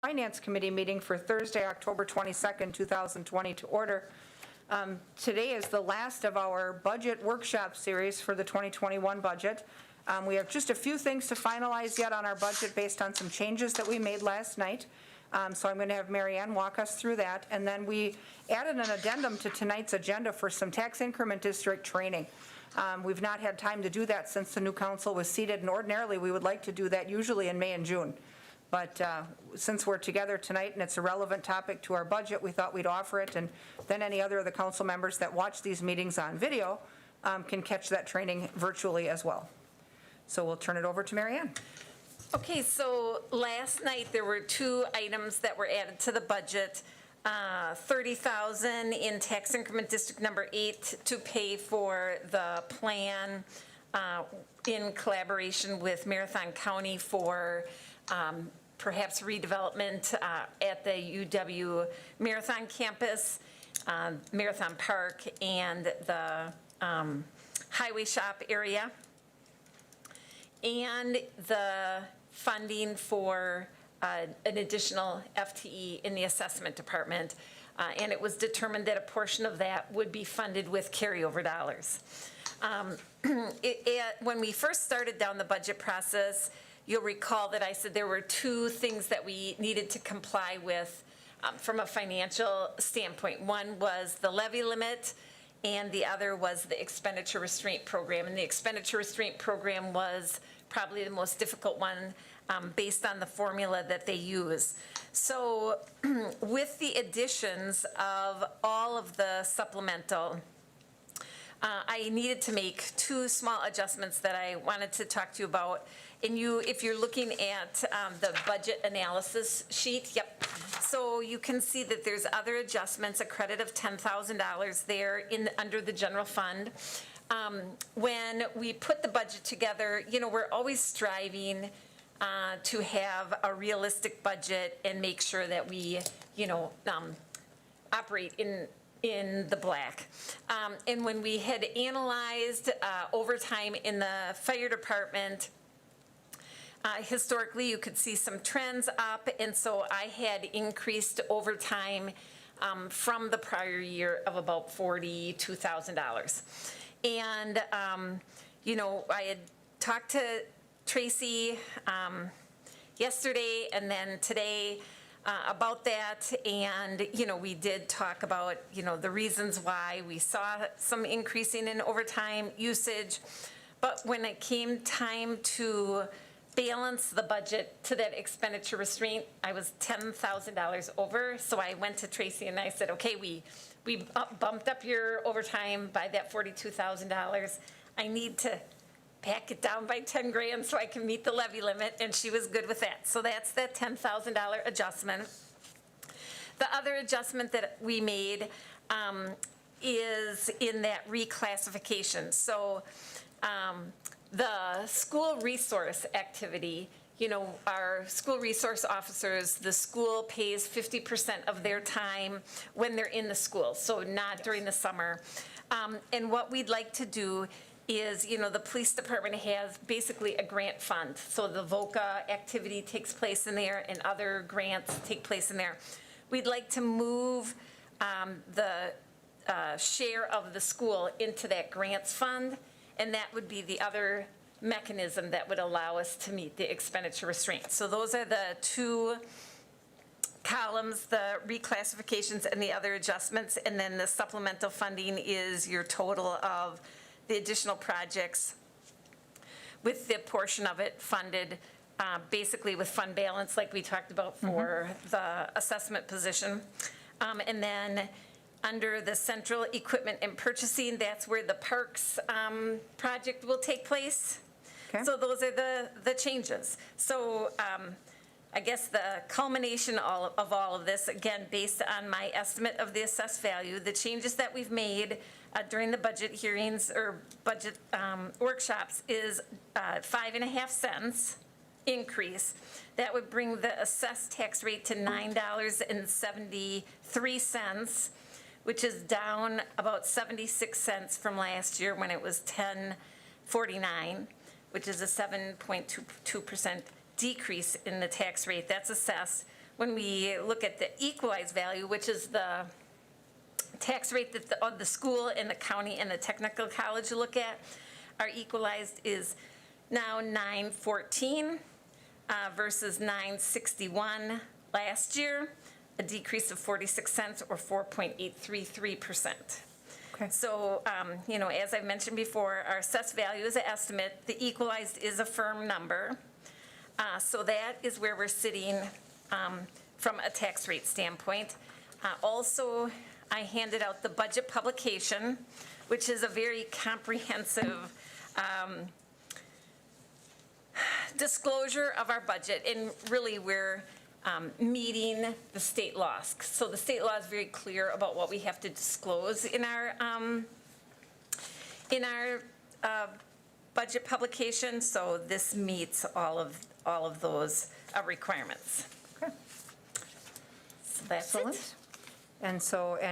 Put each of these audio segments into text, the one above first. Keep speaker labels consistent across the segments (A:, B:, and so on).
A: Finance Committee meeting for Thursday, October 22nd, 2020 to order. Today is the last of our budget workshop series for the 2021 budget. We have just a few things to finalize yet on our budget based on some changes that we made last night. So I'm going to have Mary Ann walk us through that. And then we added an addendum to tonight's agenda for some tax increment district training. We've not had time to do that since the new council was seated, and ordinarily we would like to do that usually in May and June. But since we're together tonight and it's a relevant topic to our budget, we thought we'd offer it, and then any other of the council members that watch these meetings on video can catch that training virtually as well. So we'll turn it over to Mary Ann.
B: Okay, so last night there were two items that were added to the budget. $30,000 in tax increment district number 8 to pay for the plan in collaboration with Marathon County for perhaps redevelopment at the UW Marathon campus, Marathon Park, and the highway shop area. And the funding for an additional FTE in the assessment department. And it was determined that a portion of that would be funded with carryover dollars. When we first started down the budget process, you'll recall that I said there were two things that we needed to comply with from a financial standpoint. One was the levy limit, and the other was the expenditure restraint program. And the expenditure restraint program was probably the most difficult one based on the formula that they use. So with the additions of all of the supplemental, I needed to make two small adjustments that I wanted to talk to you about. And if you're looking at the budget analysis sheet, yep. So you can see that there's other adjustments, a credit of $10,000 there under the general fund. When we put the budget together, you know, we're always striving to have a realistic budget and make sure that we, you know, operate in the black. And when we had analyzed overtime in the fire department, historically you could see some trends up, and so I had increased overtime from the prior year of about $42,000. And, you know, I had talked to Tracy yesterday and then today about that, and, you know, we did talk about, you know, the reasons why we saw some increasing in overtime usage. But when it came time to balance the budget to that expenditure restraint, I was $10,000 over. So I went to Tracy and I said, okay, we bumped up your overtime by that $42,000. I need to pack it down by 10 grand so I can meet the levy limit, and she was good with that. So that's that $10,000 adjustment. The other adjustment that we made is in that reclassification. So the school resource activity, you know, our school resource officers, the school pays 50% of their time when they're in the school, so not during the summer. And what we'd like to do is, you know, the police department has basically a grant fund. So the VOCA activity takes place in there and other grants take place in there. We'd like to move the share of the school into that grants fund, and that would be the other mechanism that would allow us to meet the expenditure restraint. So those are the two columns, the reclassifications and the other adjustments, and then the supplemental funding is your total of the additional projects with the portion of it funded basically with fund balance like we talked about for the assessment position. And then under the central equipment and purchasing, that's where the parks project will take place. Okay. So those are the changes. So I guess the culmination of all of this, again, based on my estimate of the assessed value, the changes that we've made during the budget hearings or budget workshops is 5.5 cents increase. That would bring the assessed tax rate to $9.73, which is down about 76 cents from last year when it was $10.49, which is a 7.22% decrease in the tax rate. That's assessed. when we look at the equalized value, which is the tax rate that the school and the county and the technical college look at, our equalized is now 914 versus 961 last year, a decrease of 46 cents or 4.833%.
A: Okay.
B: So, as I've mentioned before, our assessed value is an estimate. The equalized is a firm number. So that is where we're sitting from a tax rate standpoint. Also, I handed out the budget publication, which is a very comprehensive disclosure of our budget, and really we're meeting the state laws. So the state law is very clear about what we have to disclose in our budget publication. So this meets all of those requirements.
A: Okay.
B: So that's
A: Excellent.
B: it.
A: And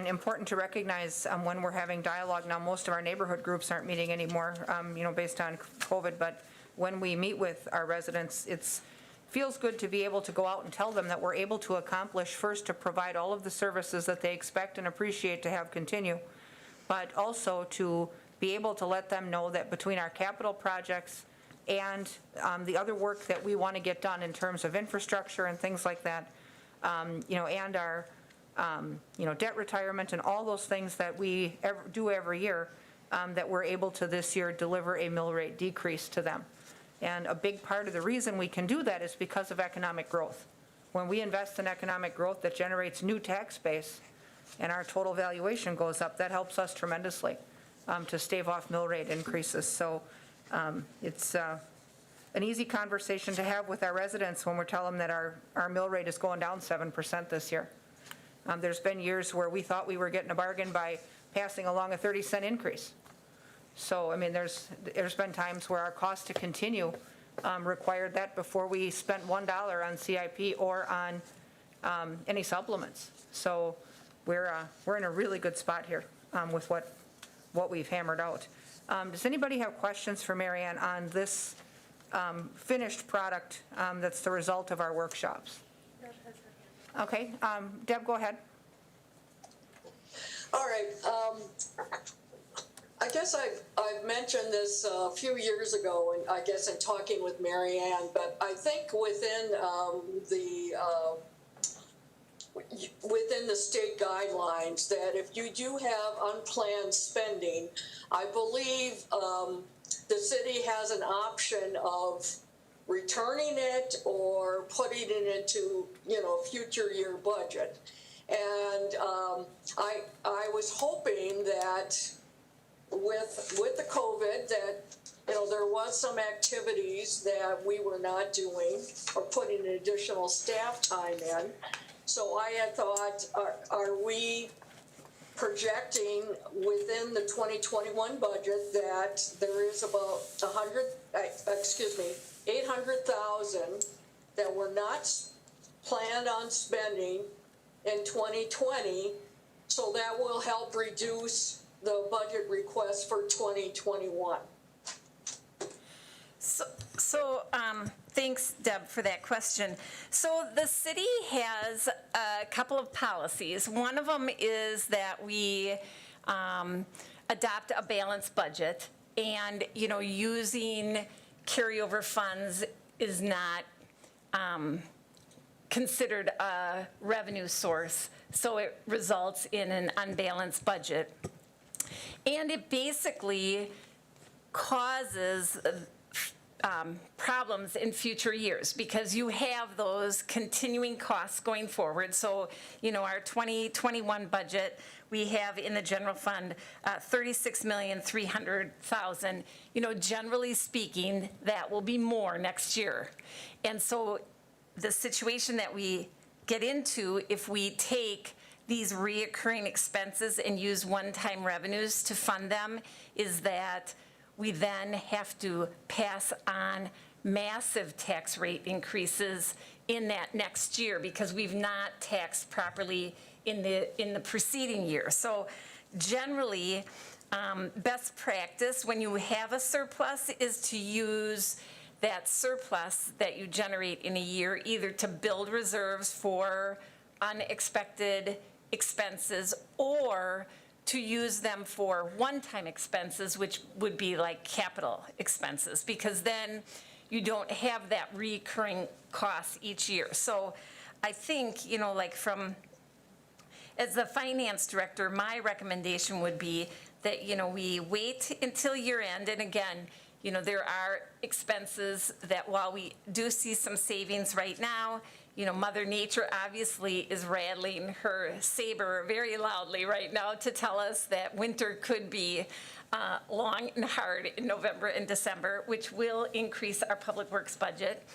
A: important to recognize when we're having dialogue, now most of our neighborhood groups aren't meeting anymore, based on COVID, but when we meet with our residents, feels good to be able to go out and tell them that we're able to accomplish, first, to provide all of the services that they expect and appreciate to have continue, but also to be able to let them know that between our capital projects and the other work that we want to get done in terms of infrastructure and things like that, and our debt retirement and all those things that we do every year, that we're able to this year deliver a mill rate decrease to them. And a big part of the reason we can do that is because of economic growth. When we invest in economic growth that generates new tax base and our total valuation goes up, that helps us tremendously to stave off mill rate increases. So it's an easy conversation to have with our residents when we're telling them that our mill rate is going down 7% this year. There's been years where we thought we were getting a bargain by passing along a 30-cent increase. So, there's been times where our cost to continue required that before we spent $1 on CIP or on any supplements. So we're in a really good spot here with what we've hammered out. Does anybody have questions for Mary Ann on this finished product that's the result of our workshops? Okay, Deb, go ahead.
C: All right. I guess I've mentioned this a few years ago, and I guess in talking with Mary Ann, but I think within the state guidelines that if you do have unplanned spending, I believe the city has an option of returning it or putting it into, future year budget. And I was hoping that with the COVID that, there was some activities that we were not doing or putting additional staff time in. So I had thought, are we projecting within the 2021 budget that there is about 800,000 that were not planned on spending in 2020, so that will help reduce the budget request for 2021.
B: So thanks, Deb, for that question. So the city has a couple of policies. One of them is that we adopt a balanced budget, and using carryover funds is not considered a revenue source, so it results in an unbalanced budget. And it basically causes problems in future years because you have those continuing costs going forward. So, our 2021 budget, we have in the general fund $36,300,000. Generally speaking, that will be more next year. And so the situation that we get into if we take these reoccurring expenses and use one-time revenues to fund them is that we then have to pass on massive tax rate increases in that next year because we've not taxed properly in the preceding year. So generally, best practice when you have a surplus is to use that surplus that you generate in a year either to build reserves for unexpected expenses or to use them for one-time expenses, which would be like capital expenses, because then you don't have that recurring cost each year. So I think, like as the finance director, my recommendation would be that, we wait until year end. And again, there are expenses that while we do see some savings right now, Mother Nature obviously is rattling her saber very loudly right now to tell us that winter could be long and hard in November and December, which will increase our public works budget.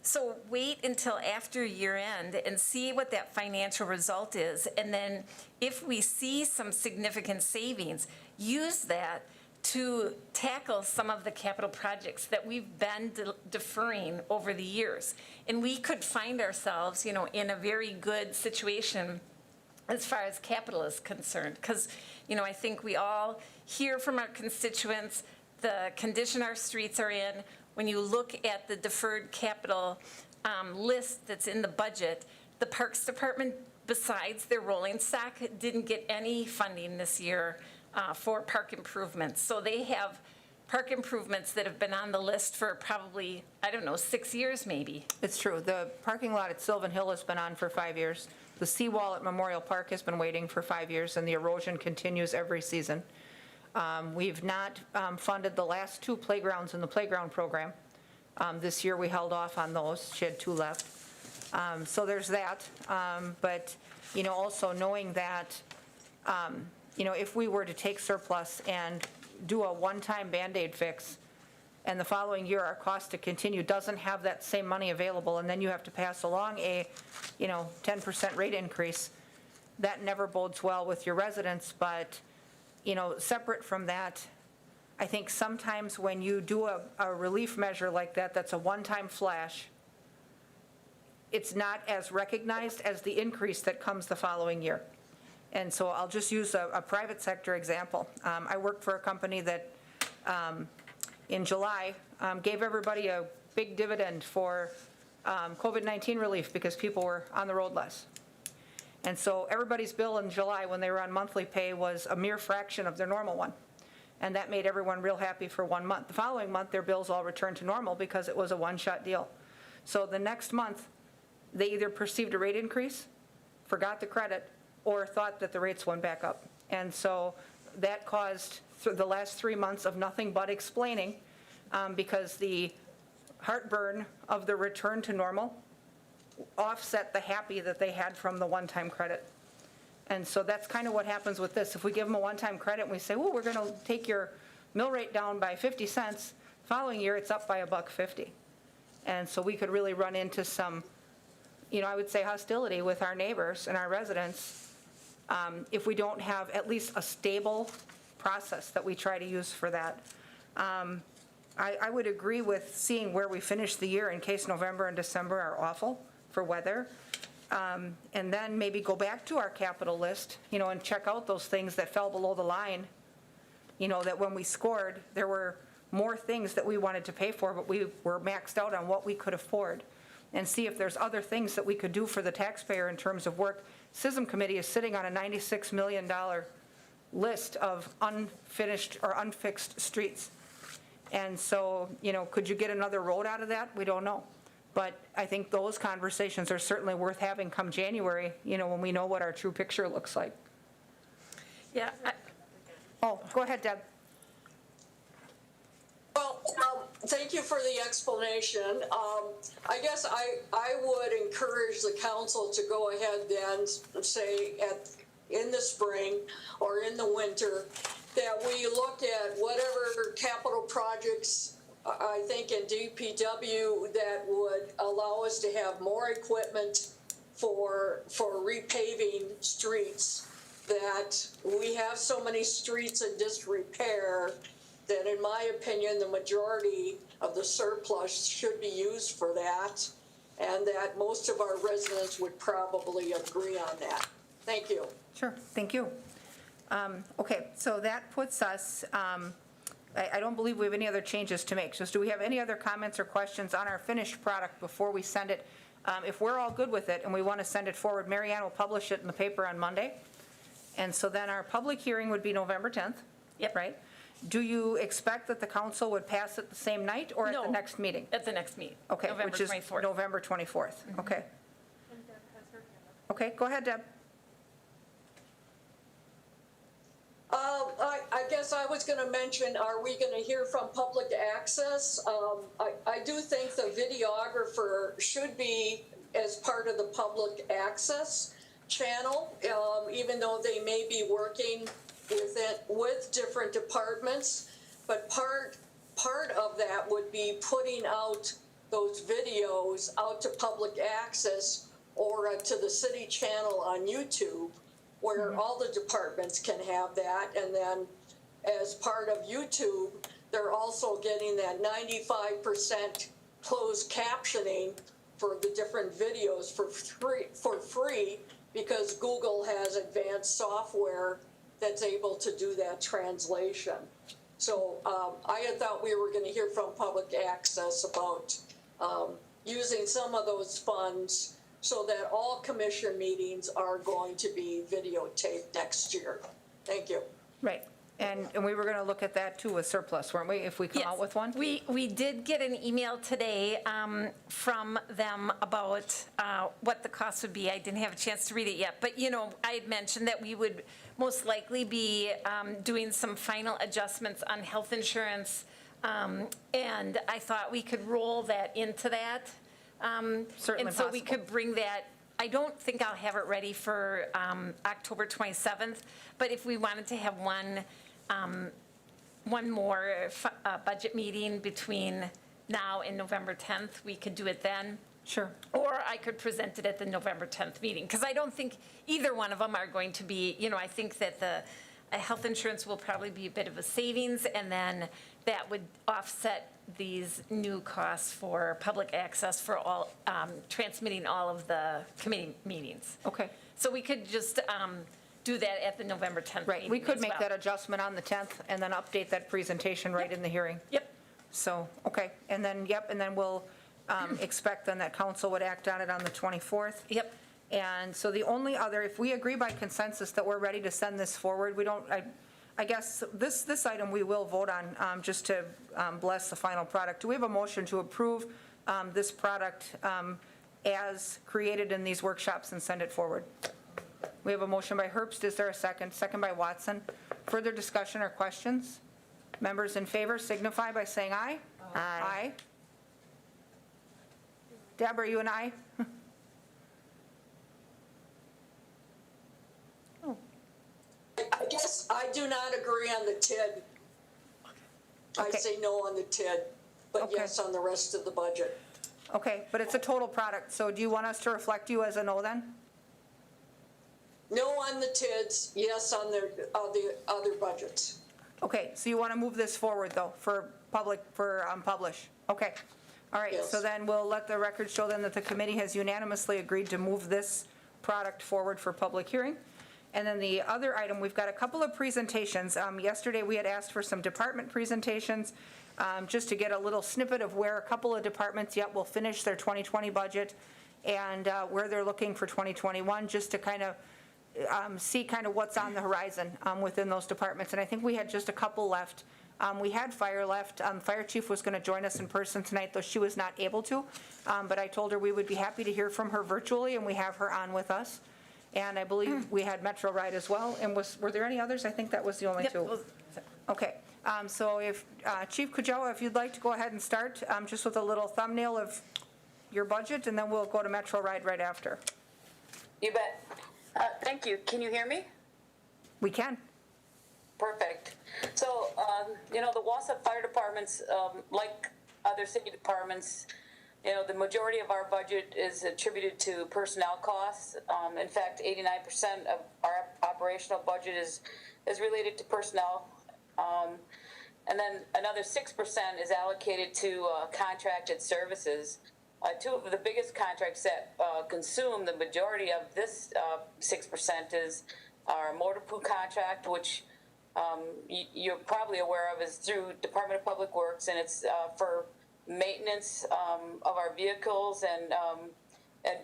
B: So wait until after year end and see what that financial result is. And then if we see some significant savings, use that to tackle some of the capital projects that we've been deferring over the years. And we could find ourselves, in a very good situation as far as capital is concerned. Because, I think we all hear from our constituents the condition our streets are in. When you look at the deferred capital list that's in the budget, the Parks Department, besides their rolling stock, didn't get any funding this year for park improvements. So they have park improvements that have been on the list for probably, 6 years maybe.
A: It's true. The parking lot at Sylvan Hill has been on for 5 years. The seawall at Memorial Park has been waiting for 5 years, and the erosion continues every season. We've not funded the last 2 playgrounds in the playground program. This year we held off on those. She had 2 left. So there's that. But, also knowing that, if we were to take surplus and do a one-time Band-Aid fix, and the following year our cost to continue doesn't have that same money available, and then you have to pass along a, 10% rate increase, that never bodes well with your residents. But, separate from that, I think sometimes when you do a relief measure like that, that's a one-time flash, it's not as recognized as the increase that comes the following year. And so I'll just use a private sector example. I work for a company that in July gave everybody a big dividend for COVID-19 relief because people were on the road less. And so everybody's bill in July when they were on monthly pay was a mere fraction of their normal one. And that made everyone real happy for 1 month. The following month, their bills all returned to normal because it was a one-shot deal. So the next month, they either perceived a rate increase, forgot the credit, or thought that the rates went back up. And so that caused the last 3 months of nothing but explaining because the heartburn of the return to normal offset the happy that they had from the one-time credit. And so that's kind of what happens with this. If we give them a one-time credit and we say, well, we're going to take your mill rate down by 50 cents, following year it's up by $1.50. And so we could really run into some, I would say hostility with our neighbors and our residents if we don't have at least a stable process that we try to use for that. I would agree with seeing where we finish the year in case November and December are awful for weather. And then maybe go back to our capital list, and check out those things that fell below the line. That when we scored, there were more things that we wanted to pay for, but we were maxed out on what we could afford. And see if there's other things that we could do for the taxpayer in terms of work. SISM committee is sitting on a $96 million list of unfinished or unfixed streets. And so, could you get another road out of that? We don't know. But I think those conversations are certainly worth having come January, when we know what our true picture looks like.
B: Yeah.
A: Oh, go ahead, Deb.
C: Well, thank you for the explanation. I guess I would encourage the council to go ahead then, say in the spring or in the winter, that we look at whatever capital projects I think in DPW that would allow us to have more equipment for repaving streets. That we have so many streets in disrepair that, in my opinion, the majority of the surplus should be used for that, and that most of our residents would probably agree on that. Thank you.
A: Sure, thank you. Okay, so that puts us I don't believe we have any other changes to make. So do we have any other comments or questions on our finished product before we send it? If we're all good with it and we want to send it forward, Mary Ann will publish it in the paper on Monday. And so then our public hearing would be November 10th.
B: Yep.
A: Right? Do you expect that the council would pass it the same night or at the
B: No.
A: next meeting?
B: At the next meeting.
A: Okay,
B: November
A: which is
B: 24th.
A: November 24th. Okay. Okay, go ahead, Deb.
C: I guess I was going to mention, are we going to hear from public access? I do think the videographer should be as part of the public access channel, even though they may be working with different departments. But part of that would be putting out those videos out to public access or to the city channel on YouTube, where all the departments can have that. And then as part of YouTube, they're also getting that 95% closed captioning for the different videos for free because Google has advanced software that's able to do that translation. So I had thought we were going to hear from public access about using some of those funds so that all commission meetings are going to be videotaped next year. Thank you.
A: Right. And we were going to look at that too with surplus, weren't we, if we come out with one?
B: We did get an email today from them about what the cost would be. I didn't have a chance to read it yet, but, you know, I had mentioned that we would most likely be doing some final adjustments on health insurance, and I thought we could roll that into that.
A: Certainly
B: And so we
A: possible.
B: could bring that. I don't think I'll have it ready for October 27th, but if we wanted to have one more budget meeting between now and November 10th, we could do it then.
A: Sure.
B: Or I could present it at the November 10th meeting, because I don't think either one of them are going to be, you know, I think that the health insurance will probably be a bit of a savings, and then that would offset these new costs for public access for all, transmitting all of the committee meetings.
A: Okay.
B: So we could just do that at the November 10th meeting
A: Right, we could
B: as
A: make
B: well.
A: that adjustment on the 10th and then update that presentation right in the hearing.
B: Yep.
A: So, okay, and then, yep, and then we'll expect then that council would act on it on the 24th.
B: Yep.
A: And so the only other, if we agree by consensus that we're ready to send this forward, we don't, I guess this item we will vote on just to bless the final product. Do we have a motion to approve this product as created in these workshops and send it forward? We have a motion by Herbst. Is there a second? Second by Watson. Further discussion or questions? Members in favor signify by saying aye. Aye. Deb, are you an aye?
C: I guess I do not agree on the TID. I
A: Okay.
C: say no on the TID, but
A: Okay.
C: yes on the rest of the budget.
A: Okay, but it's a total product, so do you want us to reflect you as a no then?
C: No on the TIDs, yes on the other budgets.
A: Okay, so you want to move this forward, though, for public, for publish? Okay. All right, so
C: Yes.
A: then we'll let the record show then that the committee has unanimously agreed to move this product forward for public hearing. And then the other item, we've got a couple of presentations. Yesterday, we had asked for some department presentations, just to get a little snippet of where a couple of departments yet will finish their 2020 budget and where they're looking for 2021, just to kind of see kind of what's on the horizon within those departments. And I think we had just a couple left. We had fire left. Fire chief was going to join us in person tonight, though she was not able to. But I told her we would be happy to hear from her virtually, and we have her on with us. And I believe we had Metro Ride as well. And were there any others? I think that was the only
B: Yep,
A: two.
B: well,
A: Okay. So if, Chief Kujawa, if you'd like to go ahead and start, just with a little thumbnail of your budget, and then we'll go to Metro Ride right after.
D: You bet. Thank you. Can you hear me?
A: We can.
D: Perfect. So, the Wausau Fire Departments, like other city departments, the majority of our budget is attributed to personnel costs. In fact, 89% of our operational budget is related to personnel. And then another 6% is allocated to contracted services. Two of the biggest contracts that consume the majority of this 6% is our motor pool contract, which you're probably aware of is through Department of Public Works, and it's for maintenance of our vehicles and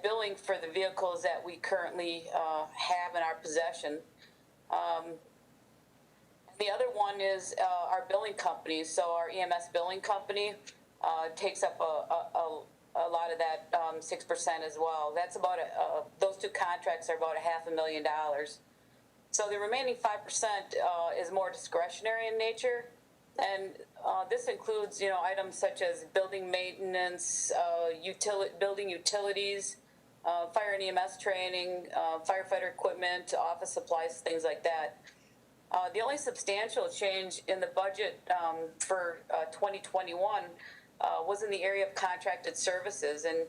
D: billing for the vehicles that we currently have in our possession. The other one is our billing company. So our EMS billing company takes up a lot of that 6% as well. That's about those two contracts are about $500,000. So the remaining 5% is more discretionary in nature, and this includes items such as building maintenance, building utilities, fire and EMS training, firefighter equipment, office supplies, things like that. The only substantial change in the budget for 2021 was in the area of contracted services, and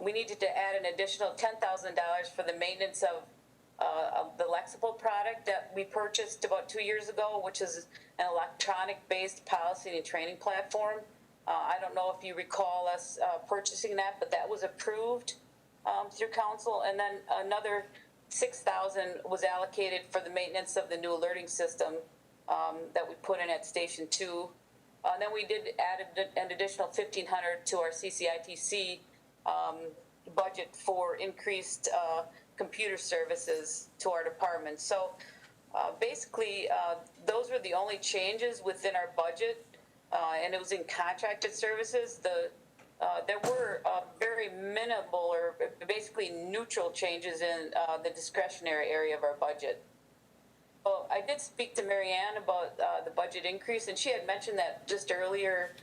D: we needed to add an additional $10,000 for the maintenance of the Lexipol product that we purchased about 2 years ago, which is an electronic-based policy and training platform. I don't know if you recall us purchasing that, but that was approved through council, and then another $6,000 was allocated for the maintenance of the new alerting system that we put in at Station 2. Then we did add an additional $1,500 to our CCITC budget for increased computer services to our department. So basically, those were the only changes within our budget, and it was in contracted services. There were very minimal or basically neutral changes in the discretionary area of our budget. Well, I did speak to Marianne about the budget increase, and she had mentioned that just earlier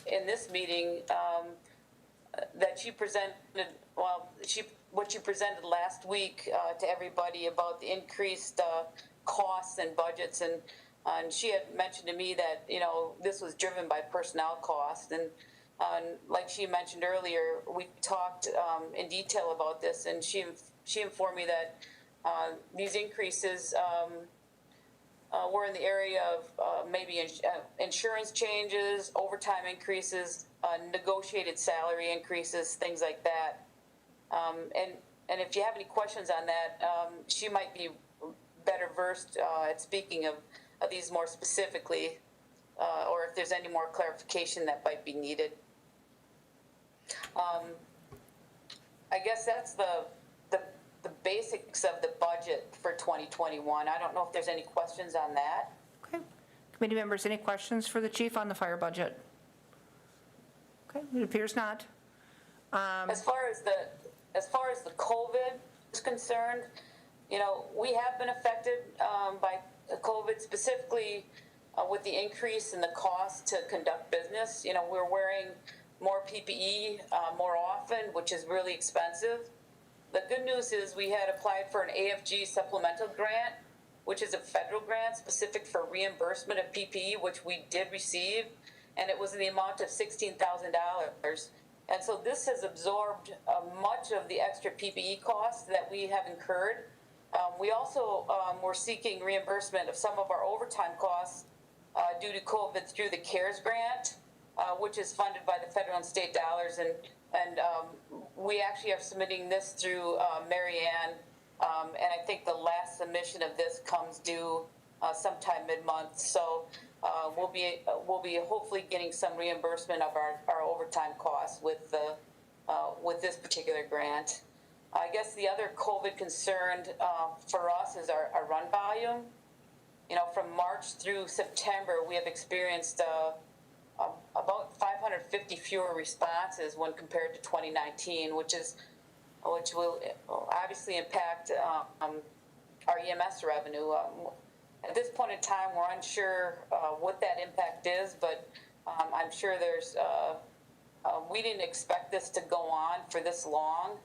D: in this meeting that she presented, what she presented last week to everybody about the increased costs and budgets, and she had mentioned to me that this was driven by personnel costs, and like she mentioned earlier, we talked in detail about this, and she informed me that these increases were in the area of maybe insurance changes, overtime increases, negotiated salary increases, things like that. And if you have any questions on that, she might be better versed at speaking of these more specifically, or if there's any more clarification that might be needed. I guess that's the basics of the budget for 2021. I don't know if there's any questions on that.
A: Okay. Committee members, any questions for the chief on the fire budget? Okay, it appears not.
D: As far as the COVID is concerned, we have been affected by COVID, specifically with the increase in the cost to conduct business. We're wearing more PPE more often, which is really expensive. The good news is we had applied for an AFG supplemental grant, which is a federal grant specific for reimbursement of PPE, which we did receive, and it was in the amount of $16,000. And so this has absorbed much of the extra PPE costs that we have incurred. We also were seeking reimbursement of some of our overtime costs due to COVID through the CARES grant, which is funded by the federal and state dollars, and we actually are submitting this through Marianne, and I think the last submission of this comes due sometime mid-month. So we'll be hopefully getting some reimbursement of our overtime costs with this particular grant. I guess the other COVID concern for us is our run volume. From March through September, we have experienced about 550 fewer responses when compared to 2019, which will obviously impact our EMS revenue. At this point in time, we're unsure what that impact is, but I'm sure we didn't expect this to go on for this long.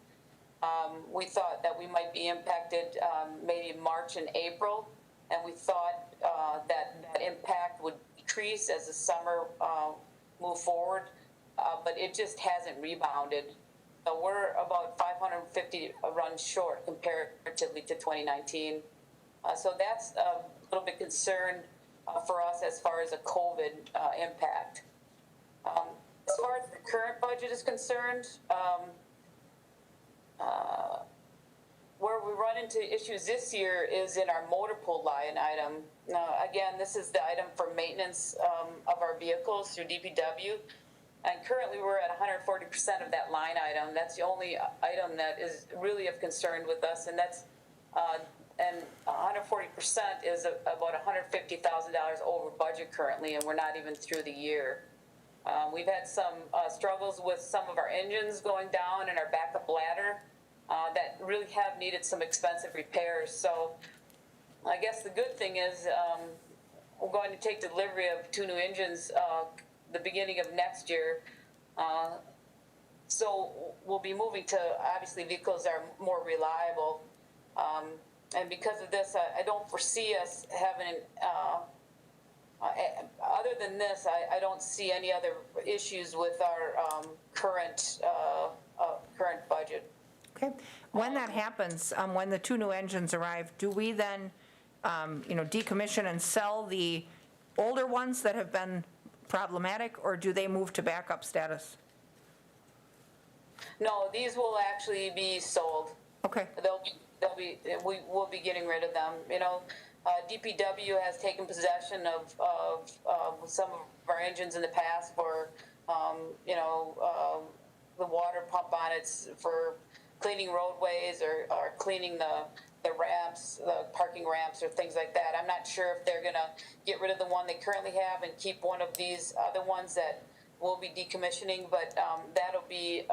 D: We thought that we might be impacted maybe March and April, and we thought that impact would decrease as the summer move forward, but it just hasn't rebounded. So we're about 550 runs short comparatively to 2019. So that's a little bit concerned for us as far as a COVID impact. As far as the current budget is concerned, where we run into issues this year is in our motor pool line item. Again, this is the item for maintenance of our vehicles through DPW. And currently we're at 140% of that line item. That's the only item that is really of concern with us. And that's, and 140% is about $150,000 over budget currently, and we're not even through the year. We've had some struggles with some of our engines going down and our backup ladder that really have needed some expensive repairs. So I guess the good thing is we're going to take delivery of 2 new engines the beginning of next year. So we'll be moving to, obviously, vehicles that are more reliable. And because of this, I don't foresee us having, other than this, I don't see any other issues with our current budget.
A: Okay. When that happens, when the 2 new engines arrive, do we then, decommission and sell the older ones that have been problematic, or do they move to backup status?
D: No, these will actually be sold.
A: Okay.
D: We will be getting rid of them. DPW has taken possession of some of our engines in the past for, the water pump on it for cleaning roadways or cleaning the ramps, the parking ramps or things like that. I'm not sure if they're going to get rid of the one they currently have and keep one of these other ones that we'll be decommissioning, but that'll be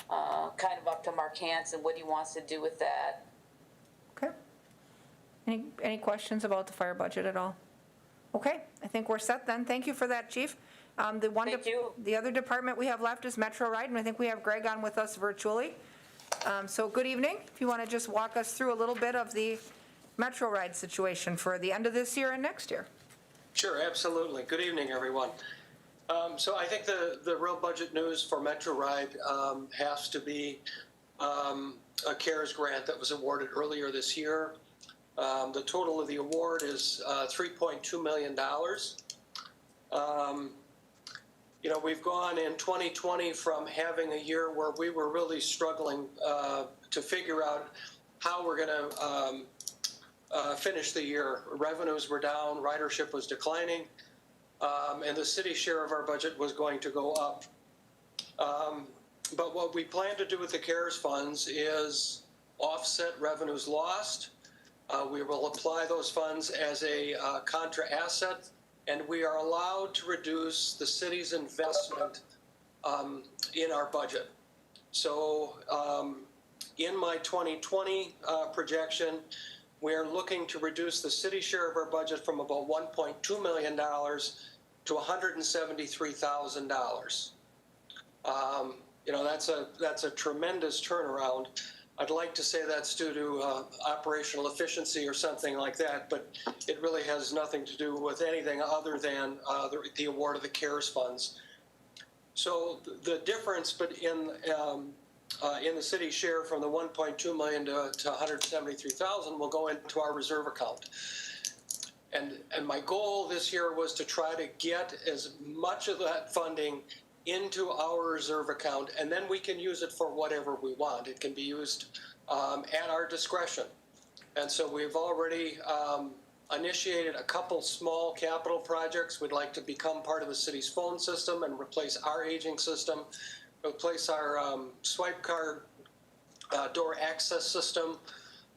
D: kind of up to Mark Hansen what he wants to do with that.
A: Okay. Any questions about the fire budget at all? Okay, I think we're set then. Thank you for that, Chief.
D: Thank you.
A: The other department we have left is Metro Ride, and I think we have Greg on with us virtually. So good evening. If you want to just walk us through a little bit of the Metro Ride situation for the end of this year and next year.
E: Sure, absolutely. Good evening, everyone. So I think the real budget news for Metro Ride has to be a CARES grant that was awarded earlier this year. The total of the award is $3.2 million. We've gone in 2020 from having a year where we were really struggling to figure out how we're going to finish the year. Revenues were down, ridership was declining, and the city share of our budget was going to go up. But what we plan to do with the CARES funds is offset revenues lost. We will apply those funds as a contra asset, and we are allowed to reduce the city's investment in our budget. So in my 2020 projection, we're looking to reduce the city share of our budget from about $1.2 million to $173,000. That's a tremendous turnaround. I'd like to say that's due to operational efficiency or something like that, but it really has nothing to do with anything other than the award of the CARES funds. So the difference in the city's share from the 1.2 million to 173,000 will go into our reserve account. And my goal this year was to try to get as much of that funding into our reserve account, and then we can use it for whatever we want. It can be used at our discretion. And so we've already initiated a couple small capital projects. We'd like to become part of the city's phone system and replace our aging system, replace our swipe card door access system,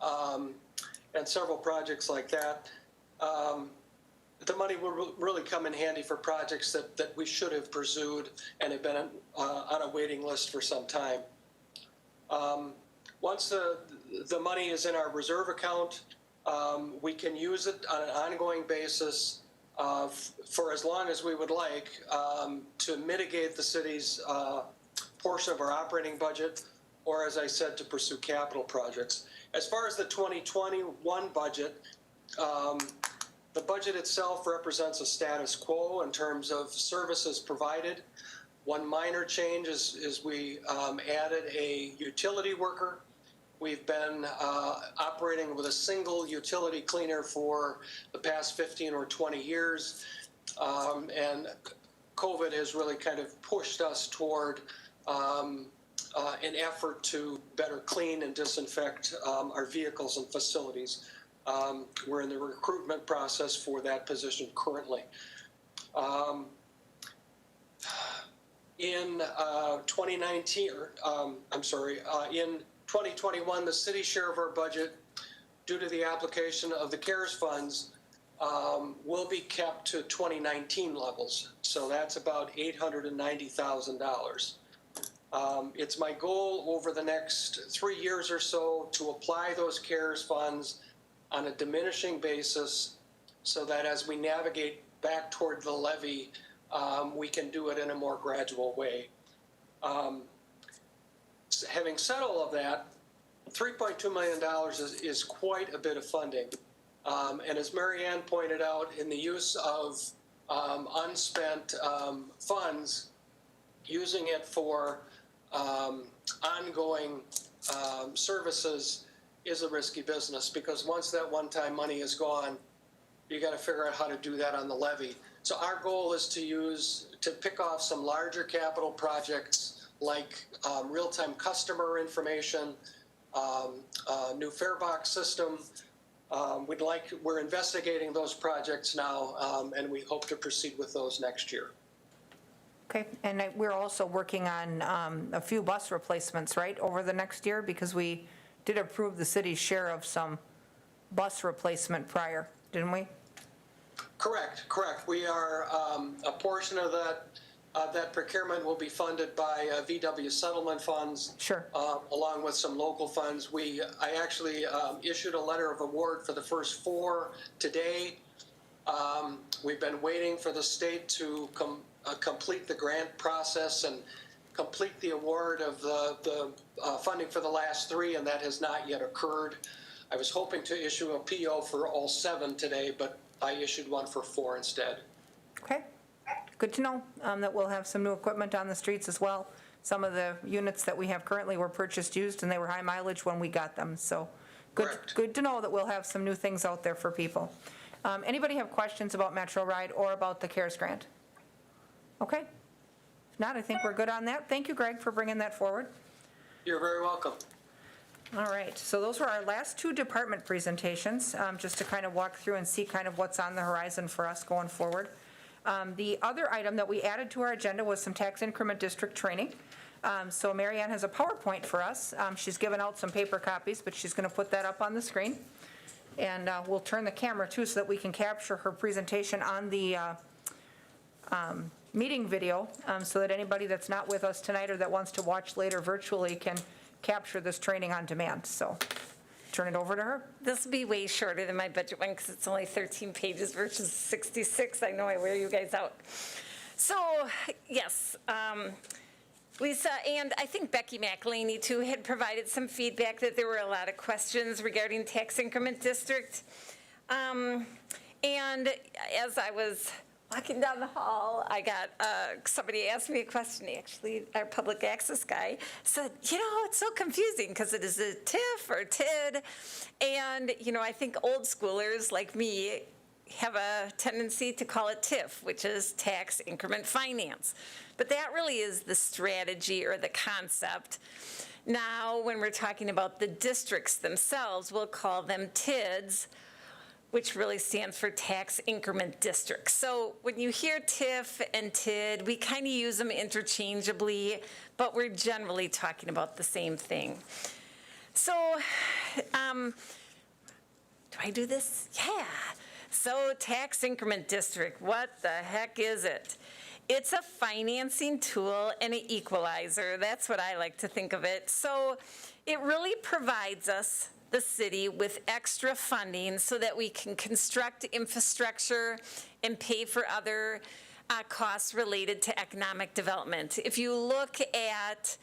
E: and several projects like that. The money will really come in handy for projects that we should have pursued and have been on a waiting list for some time. Once the money is in our reserve account, we can use it on an ongoing basis for as long as we would like to mitigate the city's portion of our operating budget, or, as I said, to pursue capital projects. As far as the 2021 budget, the budget itself represents a status quo in terms of services provided. One minor change is we added a utility worker. We've been operating with a single utility cleaner for the past 15 or 20 years, and COVID has really kind of pushed us toward an effort to better clean and disinfect our vehicles and facilities. We're in the recruitment process for that position currently. In 2019, in 2021, the city share of our budget, due to the application of the CARES funds, will be kept to 2019 levels. So that's about $890,000. It's my goal over the next 3 years or so to apply those CARES funds on a diminishing basis so that as we navigate back toward the levy, we can do it in a more gradual way. Having said all of that, $3.2 million is quite a bit of funding. And as Mary Ann pointed out, in the use of unspent funds, using it for ongoing services is a risky business, because once that one-time money is gone, you got to figure out how to do that on the levy. So our goal is to pick off some larger capital projects like real-time customer information, new fare box system. We're investigating those projects now, and we hope to proceed with those next year.
A: Okay, and we're also working on a few bus replacements, right, over the next year, because we did approve the city's share of some bus replacement prior, didn't we?
E: Correct. We are, a portion of that procurement will be funded by VW settlement funds.
A: Sure.
E: Along with some local funds. I actually issued a letter of award for the first 4 today. We've been waiting for the state to complete the grant process and complete the award of the funding for the last 3, and that has not yet occurred. I was hoping to issue a PO for all 7 today, but I issued one for 4 instead.
A: Okay, good to know that we'll have some new equipment on the streets as well. Some of the units that we have currently were purchased used, and they were high mileage when we got them. So good to know that we'll have some new things out there for people. Anybody have questions about Metro Ride or about the CARES grant? Okay. If not, I think we're good on that. Thank you, Greg, for bringing that forward.
E: You're very welcome.
A: All right, so those were our last 2 department presentations, just to kind of walk through and see kind of what's on the horizon for us going forward. The other item that we added to our agenda was some tax increment district training. So Mary Ann has a PowerPoint for us. She's given out some paper copies, but she's going to put that up on the screen. And we'll turn the camera too so that we can capture her presentation on the meeting video, so that anybody that's not with us tonight or that wants to watch later virtually can capture this training on demand. So turn it over to her.
B: This will be way shorter than my budget one because it's only 13 pages versus 66. I know I wear you guys out. So, yes, Lisa, and I think Becky McElhaney, too, had provided some feedback that there were a lot of questions regarding tax increment district. And as I was walking down the hall, I got somebody asked me a question, actually, our public access guy said, it's so confusing because it is a TIF or TID. And, I think old schoolers like me have a tendency to call it TIF, which is tax increment finance. But that really is the strategy or the concept. Now, when we're talking about the districts themselves, we'll call them TIDs, which really stands for tax increment districts. So when you hear TIF and TID, we kind of use them interchangeably, but we're generally talking about the same thing. So, do I do this? Yeah. So tax increment district, what the heck is it? It's a financing tool and an equalizer. That's what I like to think of it. So it really provides us, the city, with extra funding so that we can construct infrastructure and pay for other costs related to economic development. If you look at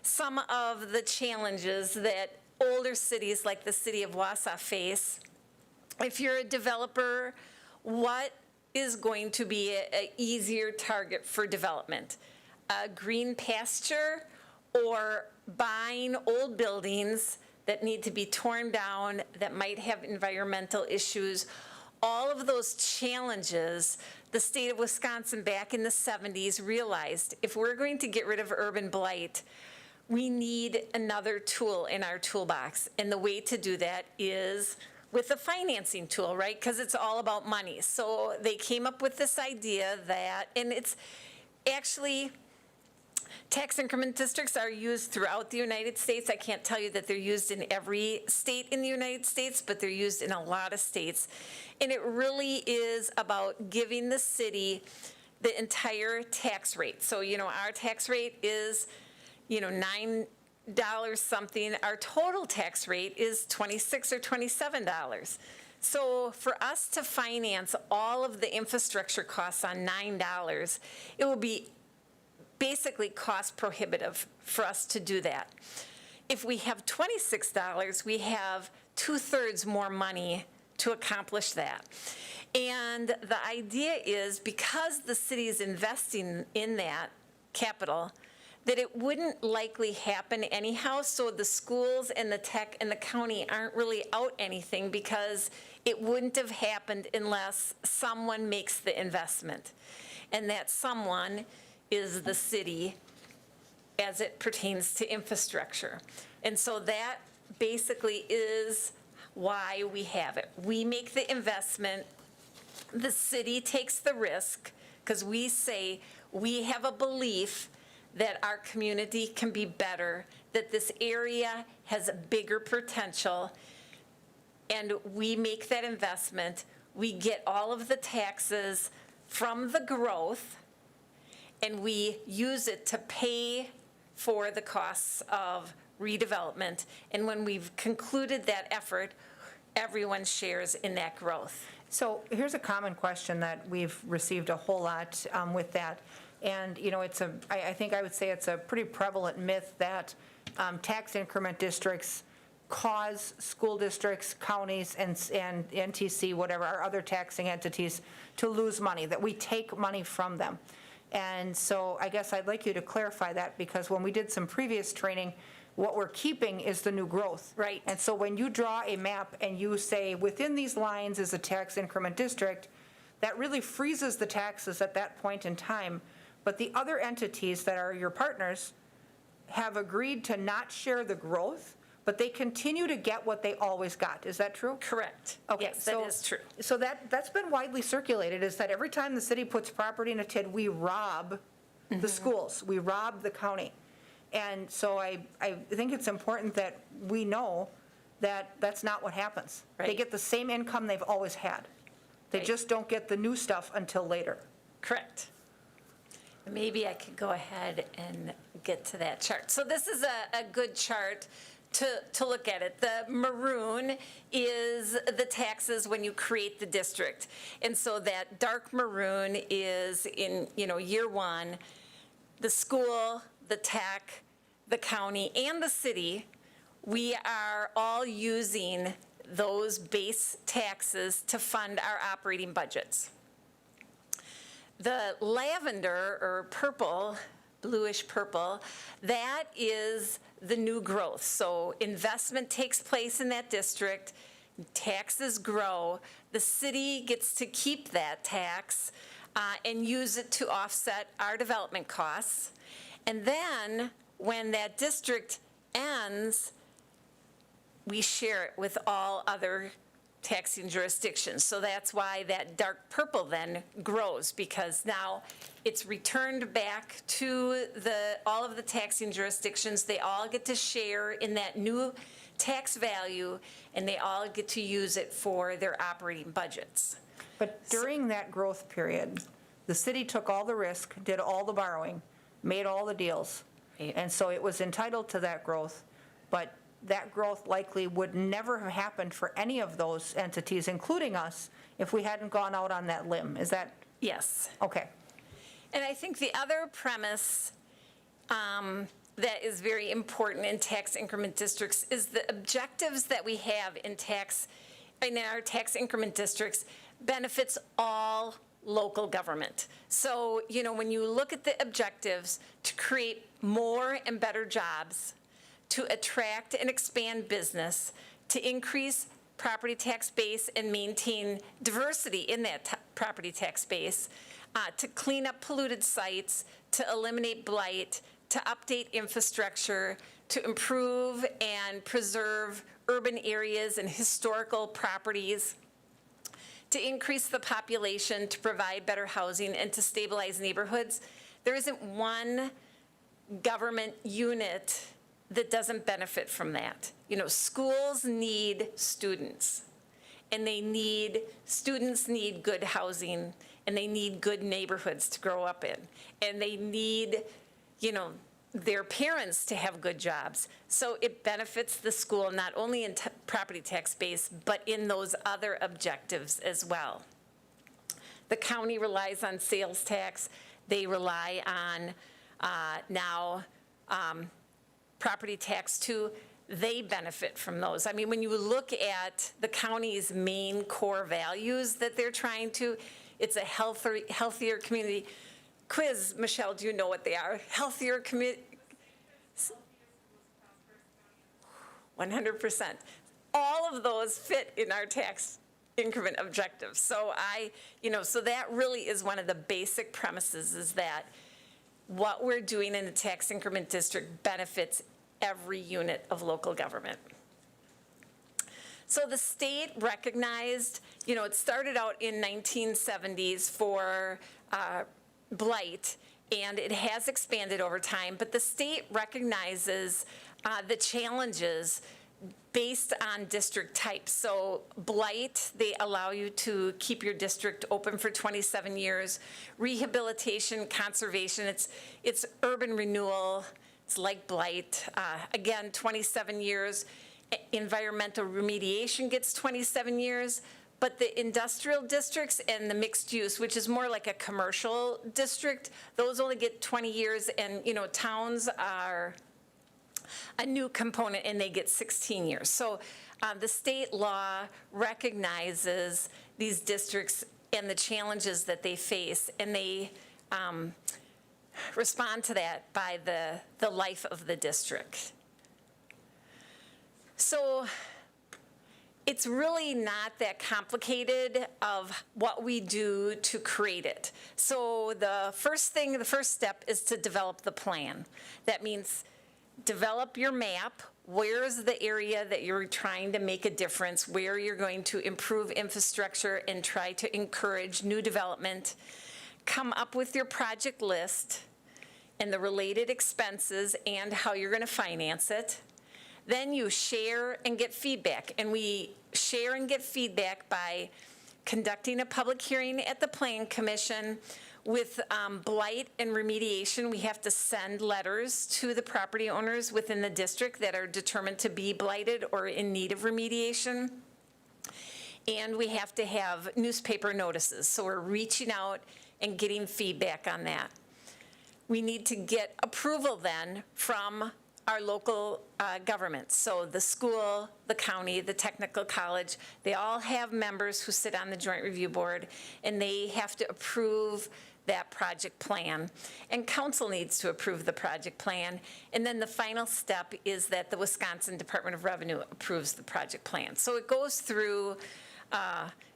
B: some of the challenges that older cities like the city of Wausau face, if you're a developer, what is going to be an easier target for development? A green pasture or buying old buildings that need to be torn down, that might have environmental issues? All of those challenges, the state of Wisconsin back in the 70s realized if we're going to get rid of urban blight, we need another tool in our toolbox. And the way to do that is with a financing tool, right? Because it's all about money. So they came up with this idea that, and it's actually, tax increment districts are used throughout the United States. I can't tell you that they're used in every state in the United States, but they're used in a lot of states. And it really is about giving the city the entire tax rate. So, our tax rate is, $9 something. Our total tax rate is $26 or $27. So for us to finance all of the infrastructure costs on $9, it will be basically cost prohibitive for us to do that. If we have $26, we have 2/3 more money to accomplish that. And the idea is because the city is investing in that capital, that it wouldn't likely happen anyhow, so the schools and the tech and the county aren't really out anything because it wouldn't have happened unless someone makes the investment. And that someone is the city as it pertains to infrastructure. And so that basically is why we have it. We make the investment, the city takes the risk, because we say we have a belief that our community can be better, that this area has a bigger potential, and we make that investment. We get all of the taxes from the growth, and we use it to pay for the costs of redevelopment. And when we've concluded that effort, everyone shares in that growth.
A: So here's a common question that we've received a whole lot with that. And, I think I would say it's a pretty prevalent myth that tax increment districts cause school districts, counties, and NTC, whatever, our other taxing entities, to lose money, that we take money from them. And so I guess I'd like you to clarify that, because when we did some previous training, what we're keeping is the new growth.
B: Right.
A: And so when you draw a map and you say within these lines is a tax increment district, that really freezes the taxes at that point in time. But the other entities that are your partners have agreed to not share the growth, but they continue to get what they always got. Is that true?
B: Correct.
A: Okay,
B: Yes, that is true.
A: So that's been widely circulated, is that every time the city puts property in a TID, we rob the schools, we rob the county. And so I think it's important that we know that that's not what happens. They
B: Right.
A: get the same income they've always had. They
B: Right.
A: just don't get the new stuff until later.
B: Correct. Maybe I could go ahead and get to that chart. So this is a good chart to look at it. The maroon is the taxes when you create the district. And so that dark maroon is in, year one, the school, the tech, the county, and the city, we are all using those base taxes to fund our operating budgets. The lavender or purple, bluish purple, that is the new growth. So investment takes place in that district, taxes grow, the city gets to keep that tax and use it to offset our development costs. And then when that district ends, we share it with all other taxing jurisdictions. So that's why that dark purple then grows, because now it's returned back to all of the taxing jurisdictions. They all get to share in that new tax value, and they all get to use it for their operating budgets.
A: But during that growth period, the city took all the risk, did all the borrowing, made all the deals.
B: Right.
A: And so it was entitled to that growth, but that growth likely would never have happened for any of those entities, including us, if we hadn't gone out on that limb. Is that,
B: Yes.
A: okay?
B: And I think the other premise that is very important in tax increment districts is the objectives that we have in our tax increment districts benefits all local government. So, when you look at the objectives to create more and better jobs, to attract and expand business, to increase property tax base and maintain diversity in that property tax base, to clean up polluted sites, to eliminate blight, to update infrastructure, to improve and preserve urban areas and historical properties, to increase the population, to provide better housing, and to stabilize neighborhoods. There isn't one government unit that doesn't benefit from that. You know, schools need students, and students need good housing, and they need good neighborhoods to grow up in, and they need, you know, their parents to have good jobs. So it benefits the school not only in property tax base, but in those other objectives as well. The county relies on sales tax. They rely on now property tax too. They benefit from those. I mean, when you look at the county's main core values that they're trying to, it's a healthier community. Quiz, Michelle, do you know what they are? Healthier community. 100%. All of those fit in our tax increment objectives. So so that really is one of the basic premises, is that what we're doing in the tax increment district benefits every unit of local government. So the state recognized, it started out in 1970s for blight, and it has expanded over time, but the state recognizes the challenges based on district type. So blight, they allow you to keep your district open for 27 years. Rehabilitation, conservation, it's urban renewal, it's like blight. Again, 27 years. Environmental remediation gets 27 years. But the industrial districts and the mixed use, which is more like a commercial district, those only get 20 years, and towns are a new component and they get 16 years. So the state law recognizes these districts and the challenges that they face, and they respond to that by the life of the district. So it's really not that complicated of what we do to create it. So the first step is to develop the plan. That means develop your map. Where's the area that you're trying to make a difference, where you're going to improve infrastructure and try to encourage new development. Come up with your project list and the related expenses and how you're going to finance it. Then you share and get feedback. And we share and get feedback by conducting a public hearing at the Plan Commission. With blight and remediation, we have to send letters to the property owners within the district that are determined to be blighted or in need of remediation. And we have to have newspaper notices. So we're reaching out and getting feedback on that. We need to get approval then from our local governments. So the school, the county, the technical college, they all have members who sit on the Joint Review Board, and they have to approve that project plan. And council needs to approve the project plan. And then the final step is that the Wisconsin Department of Revenue approves the project plan. So it goes through,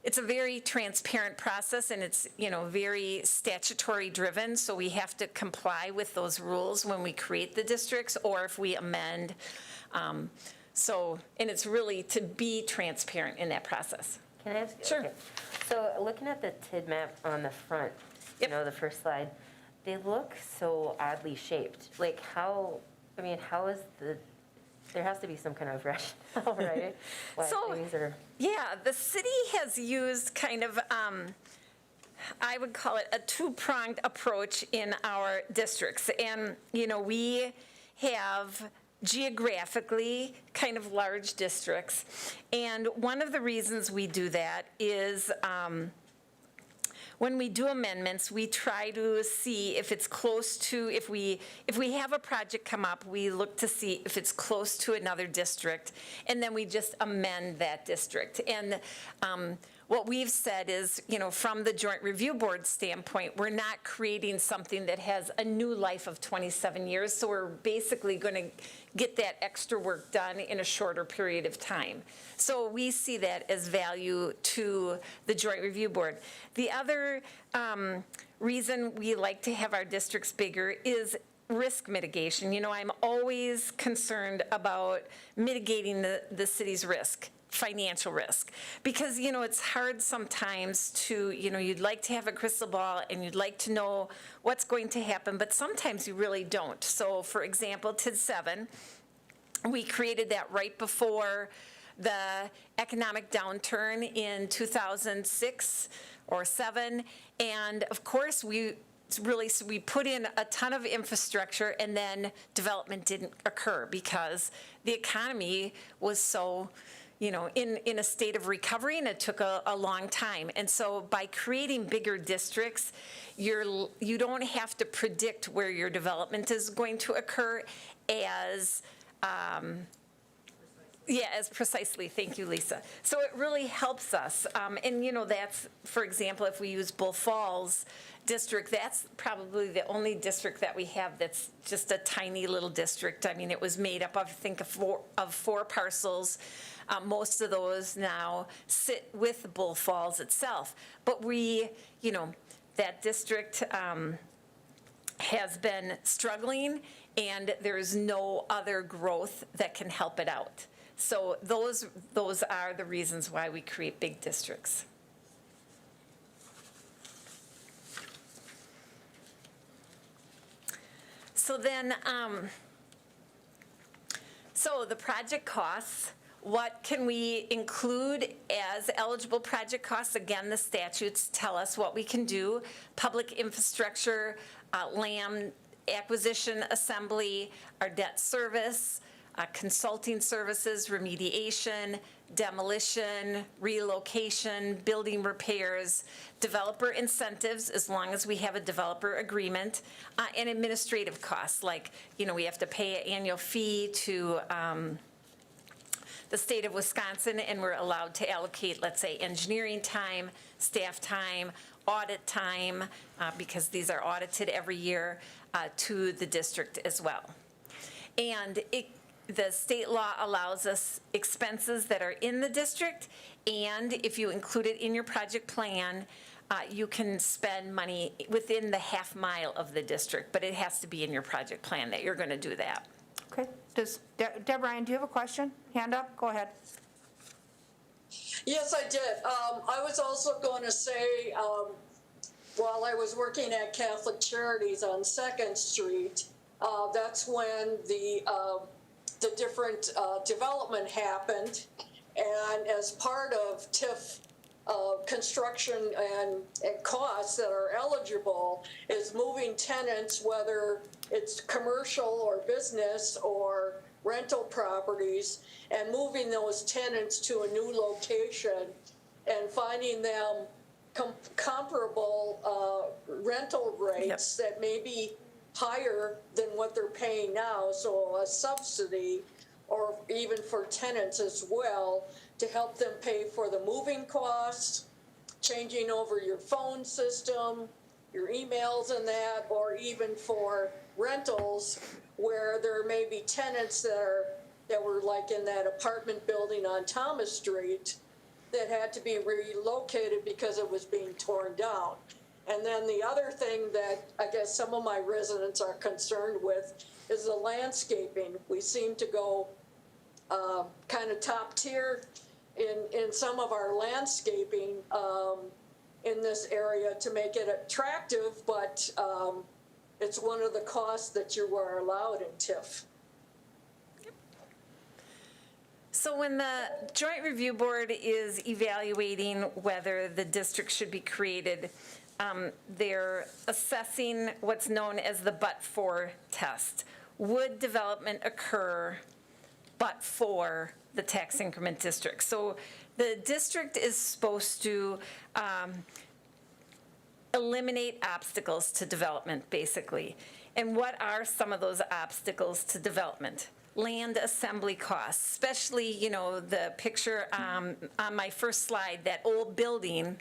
B: it's a very transparent process, and it's, very statutory driven. So we have to comply with those rules when we create the districts or if we amend. And it's really to be transparent in that process.
F: Can I ask?
B: Sure.
F: Okay. So looking at the TID map on the front,
B: Yep.
F: the first slide, they look so oddly shaped. Like how is there has to be some kind of rationale, right? Why things are...
B: Yeah, the city has used kind of, I would call it a two-pronged approach in our districts. And, we have geographically kind of large districts. And one of the reasons we do that is when we do amendments, we try to see if it's close to, if we have a project come up, we look to see if it's close to another district, and then we just amend that district. And what we've said is, from the Joint Review Board standpoint, we're not creating something that has a new life of 27 years, so we're basically going to get that extra work done in a shorter period of time. So we see that as value to the Joint Review Board. The other reason we like to have our districts bigger is risk mitigation. You know, I'm always concerned about mitigating the city's risk, financial risk, because, you know, it's hard sometimes to, you know, you'd like to have a crystal ball and you'd like to know what's going to happen, but sometimes you really don't. So, for example, TID 7, we created that right before the economic downturn in 2006 or 7, and of course we put in a ton of infrastructure, and then development didn't occur because the economy was so, you know, in a state of recovery, and it took a long time. And so by creating bigger districts, you don't have to predict where your development is going to occur as as precisely. Thank you, Lisa. So it really helps us. And, you know, that's, for example, if we use Bull Falls district, that's probably the only district that we have that's just a tiny little district. I mean, it was made up of, I think, of four parcels. Most of those now sit with Bull Falls itself. But we, you know, that district has been struggling, and there's no other growth that can help it out. So those are the reasons why we create big districts. So then, so the project costs, what can we include as eligible project costs? Again, the statutes tell us what we can do. Public infrastructure, land acquisition, assembly, our debt service, consulting services, remediation, demolition, relocation, building repairs, developer incentives, as long as we have a developer agreement, and administrative costs, like, you know, we have to pay an annual fee to the state of Wisconsin, and we're allowed to allocate, let's say, engineering time, staff time, audit time, because these are audited every year, to the district as well. And the state law allows us expenses that are in the district, and if you include it in your project plan, you can spend money within the half mile of the district, but it has to be in your project plan that you're going to do that.
A: Okay. Does, Deb Ryan, do you have a question? Hand up? Go ahead.
C: Yes, I did. I was also going to say, while I was working at Catholic Charities on 2nd Street, that's when the different development happened. And as part of TIF construction and costs that are eligible is moving tenants, whether it's commercial or business or rental properties, and moving those tenants to a new location and finding them comparable rental rates that may be higher than what they're paying now, so a subsidy, or even for tenants as well, to help them pay for the moving costs, changing over your phone system, your emails and that, or even for rentals where there may be tenants that were like in that apartment building on Thomas Street that had to be relocated because it was being torn down. And then the other thing that I guess some of my residents are concerned with is the landscaping. We seem to go kind of top tier in some of our landscaping in this area to make it attractive, but it's one of the costs that you are allowed in TIF.
B: So when the Joint Review Board is evaluating whether the district should be created, they're assessing what's known as the but-for test. Would development occur but for the tax increment district? So the district is supposed to eliminate obstacles to development, basically. And what are some of those obstacles to development? Land assembly costs, especially, you know, the picture on my first slide, that old building,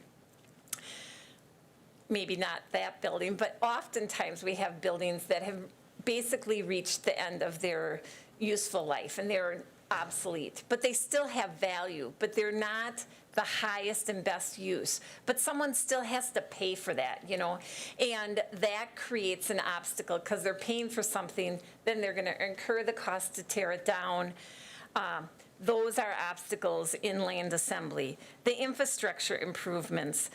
B: maybe not that building, but oftentimes we have buildings that have basically reached the end of their useful life and they're obsolete, but they still have value, but they're not the highest and best use. But someone still has to pay for that, you know, and that creates an obstacle because they're paying for something, then they're going to incur the cost to tear it down. Those are obstacles in land assembly. The infrastructure improvements,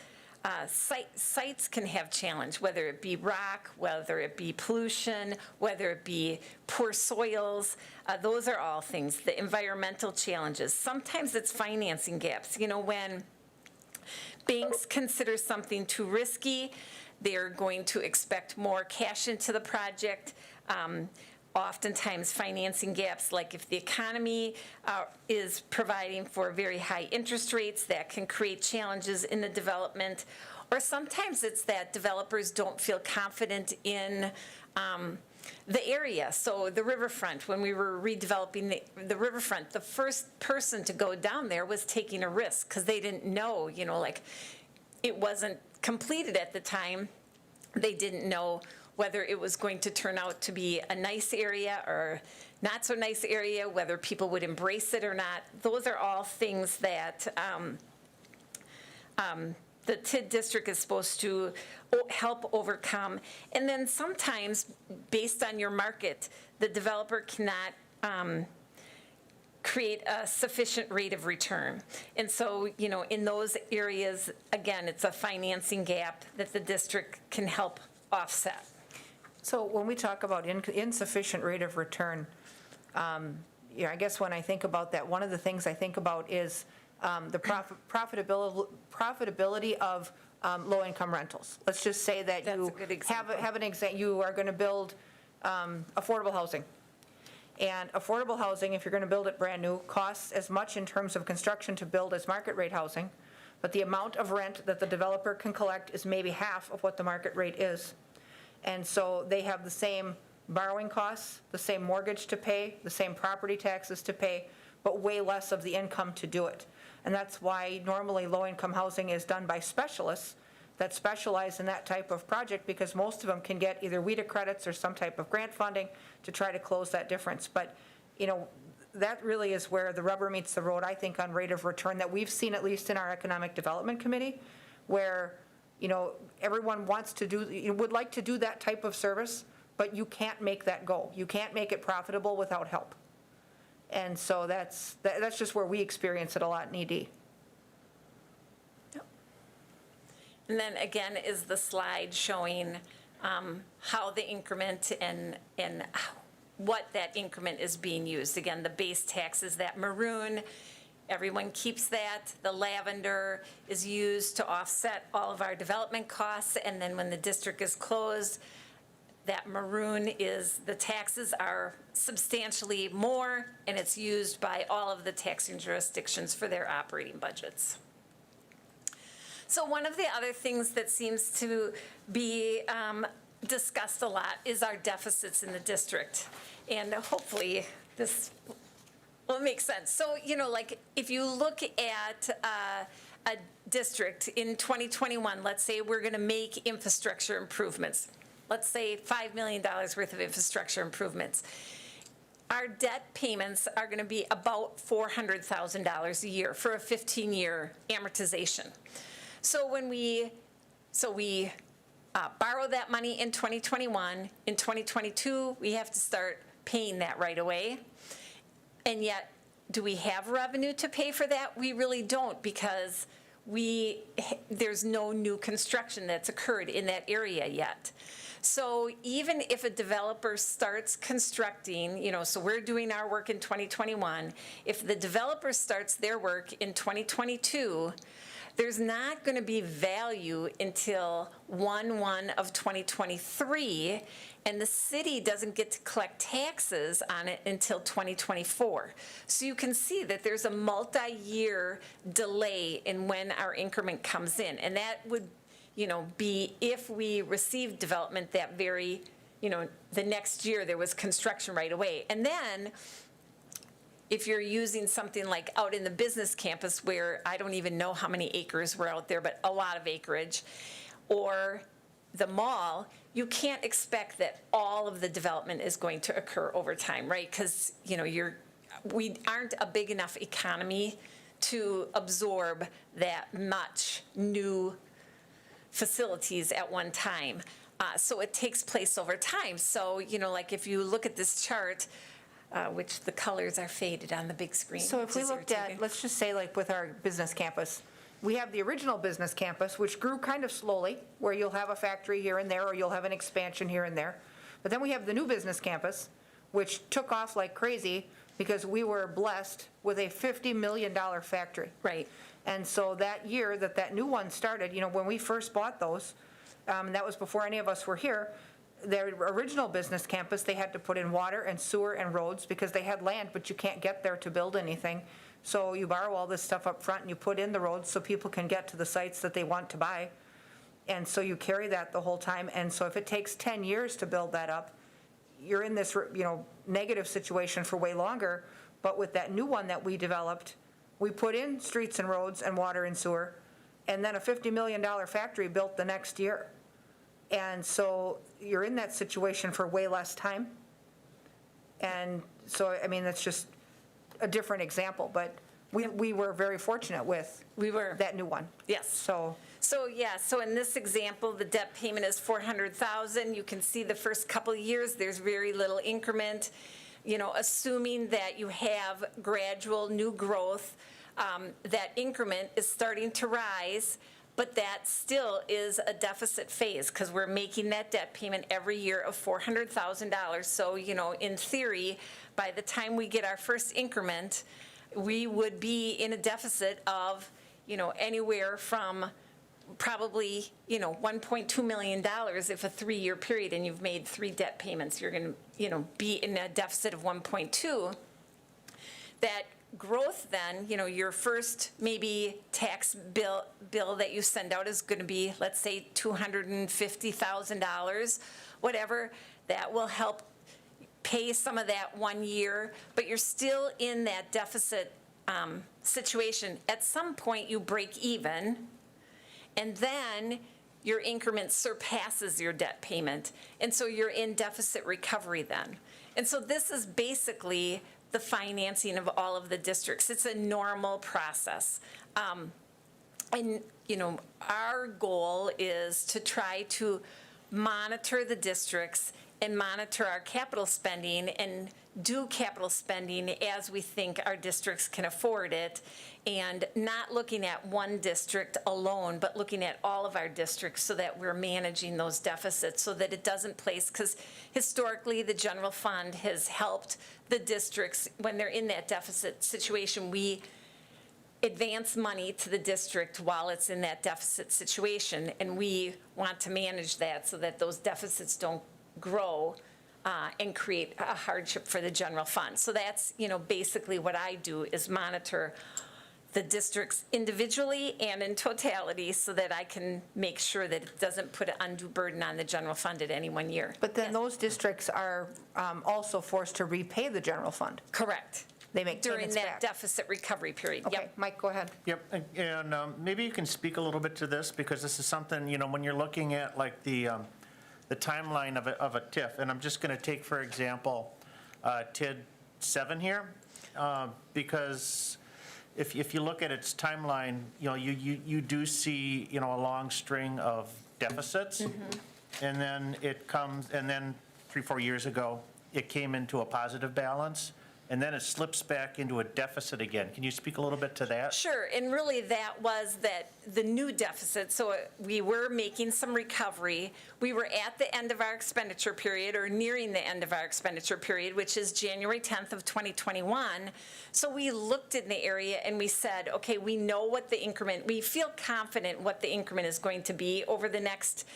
B: sites can have challenge, whether it be rock, whether it be pollution, whether it be poor soils. Those are all things. The environmental challenges. Sometimes it's financing gaps. You know, when banks consider something too risky, they're going to expect more cash into the project. Oftentimes financing gaps, like if the economy is providing for very high interest rates, that can create challenges in the development. Or sometimes it's that developers don't feel confident in the area. So the riverfront, when we were redeveloping the riverfront, the first person to go down there was taking a risk because they didn't know, you know, like it wasn't completed at the time. They didn't know whether it was going to turn out to be a nice area or not so nice area, whether people would embrace it or not. Those are all things that the TID district is supposed to help overcome. And then sometimes, based on your market, the developer cannot create a sufficient rate of return. And so, you know, in those areas, again, it's a financing gap that the district can help offset.
A: So when we talk about insufficient rate of return, you know, I guess when I think about that, one of the things I think about is the profitability of low-income rentals. Let's just say that
B: That's
A: you
B: a good example.
A: have an example, you are going to build affordable housing. And affordable housing, if you're going to build it brand new, costs as much in terms of construction to build as market rate housing, but the amount of rent that the developer can collect is maybe half of what the market rate is. And so they have the same borrowing costs, the same mortgage to pay, the same property taxes to pay, but way less of the income to do it. And that's why normally low-income housing is done by specialists that specialize in that type of project, because most of them can get either WIDA credits or some type of grant funding to try to close that difference. But, you know, that really is where the rubber meets the road, I think, on rate of return that we've seen, at least in our Economic Development Committee, where, you know, everyone wants to do, would like to do that type of service, but you can't make that go. You can't make it profitable without help. And so that's just where we experience it a lot in ED.
B: And then again is the slide showing how the increment and what that increment is being used. Again, the base tax is that maroon. Everyone keeps that. The lavender is used to offset all of our development costs. And then when the district is closed, that maroon is, the taxes are substantially more, and it's used by all of the taxing jurisdictions for their operating budgets. So one of the other things that seems to be discussed a lot is our deficits in the district. And hopefully this will make sense. So, you know, like if you look at a district in 2021, let's say we're going to make infrastructure improvements. Let's say $5 million worth of infrastructure improvements. Our debt payments are going to be about $400,000 a year for a 15-year amortization. So when we borrow that money in 2021, in 2022, we have to start paying that right away. And yet, do we have revenue to pay for that? We really don't, because there's no new construction that's occurred in that area yet. So even if a developer starts constructing, you know, so we're doing our work in 2021, if the developer starts their work in 2022, there's not going to be value until 1/1 of 2023, and the city doesn't get to collect taxes on it until 2024. So you can see that there's a multi-year delay in when our increment comes in, and that would, you know, be if we received development that very, you know, the next year there was construction right away. And then if you're using something like out in the business campus where I don't even know how many acres were out there, but a lot of acreage, or the mall, you can't expect that all of the development is going to occur over time, right? Because, we aren't a big enough economy to absorb that much new facilities at one time. So it takes place over time. So, like if you look at this chart, which the colors are faded on the big screen.
A: So if
B: which
A: we
B: is
A: looked
B: irritating.
A: at, let's just say like with our business campus, we have the original business campus, which grew kind of slowly, where you'll have a factory here and there, or you'll have an expansion here and there. But then we have the new business campus, which took off like crazy because we were blessed with a $50 million factory.
B: Right.
A: And so that year that new one started, when we first bought those, that was before any of us were here, their original business campus, they had to put in water and sewer and roads because they had land, but you can't get there to build anything. So you borrow all this stuff up front and you put in the roads so people can get to the sites that they want to buy. And so you carry that the whole time. And so if it takes 10 years to build that up, you're in this, negative situation for way longer. But with that new one that we developed, we put in streets and roads and water and sewer, and then a $50 million factory built the next year. And so you're in that situation for way less time. And so, that's just a different example, but we were very fortunate with
B: We were.
A: that new one.
B: Yes.
A: So,
B: So in this example, the debt payment is $400,000. You can see the first couple of years, there's very little increment. Assuming that you have gradual new growth, that increment is starting to rise, but that still is a deficit phase because we're making that debt payment every year of $400,000. So, in theory, by the time we get our first increment, we would be in a deficit of, anywhere from probably, $1.2 million if a 3-year period and you've made 3 debt payments, you're going to, be in a deficit of 1.2. That growth then, your first maybe tax bill that you send out is going to be, let's say, $250,000, whatever. That will help pay some of that 1 year, but you're still in that deficit situation. At some point, you break even, and then your increment surpasses your debt payment, and so you're in deficit recovery then. And so this is basically the financing of all of the districts. It's a normal process. And, our goal is to try to monitor the districts and monitor our capital spending and do capital spending as we think our districts can afford it, and not looking at one district alone, but looking at all of our districts so that we're managing those deficits so that it doesn't place, because historically the general fund has helped the districts when they're in that deficit situation. We advance money to the district while it's in that deficit situation, and we want to manage that so that those deficits don't grow and create a hardship for the general fund. So that's, basically what I do is monitor the districts individually and in totality so that I can make sure that it doesn't put an undue burden on the general fund at any one year.
A: but then those districts are also forced to repay the general fund.
B: Correct.
A: They make
B: During
A: payments
B: that
A: back.
B: deficit recovery period.
A: Okay,
B: Yep.
A: Mike, go ahead.
G: Yep, and maybe you can speak a little bit to this, because this is something, when you're looking at like the timeline of a TIF, and I'm just going to take, for example, TID 7 here, because if you look at its timeline, you do see, a long string of deficits, and then it comes, and then 3-4 years ago, it came into a positive balance, and then it slips back into a deficit again. Can you speak a little bit to that?
B: Sure, and really that was the new deficit, so we were making some recovery. We were at the end of our expenditure period, or nearing the end of our expenditure period, which is January 10th of 2021. So we looked in the area and we said, okay, we know what the increment, we feel confident what the increment is going to be over the next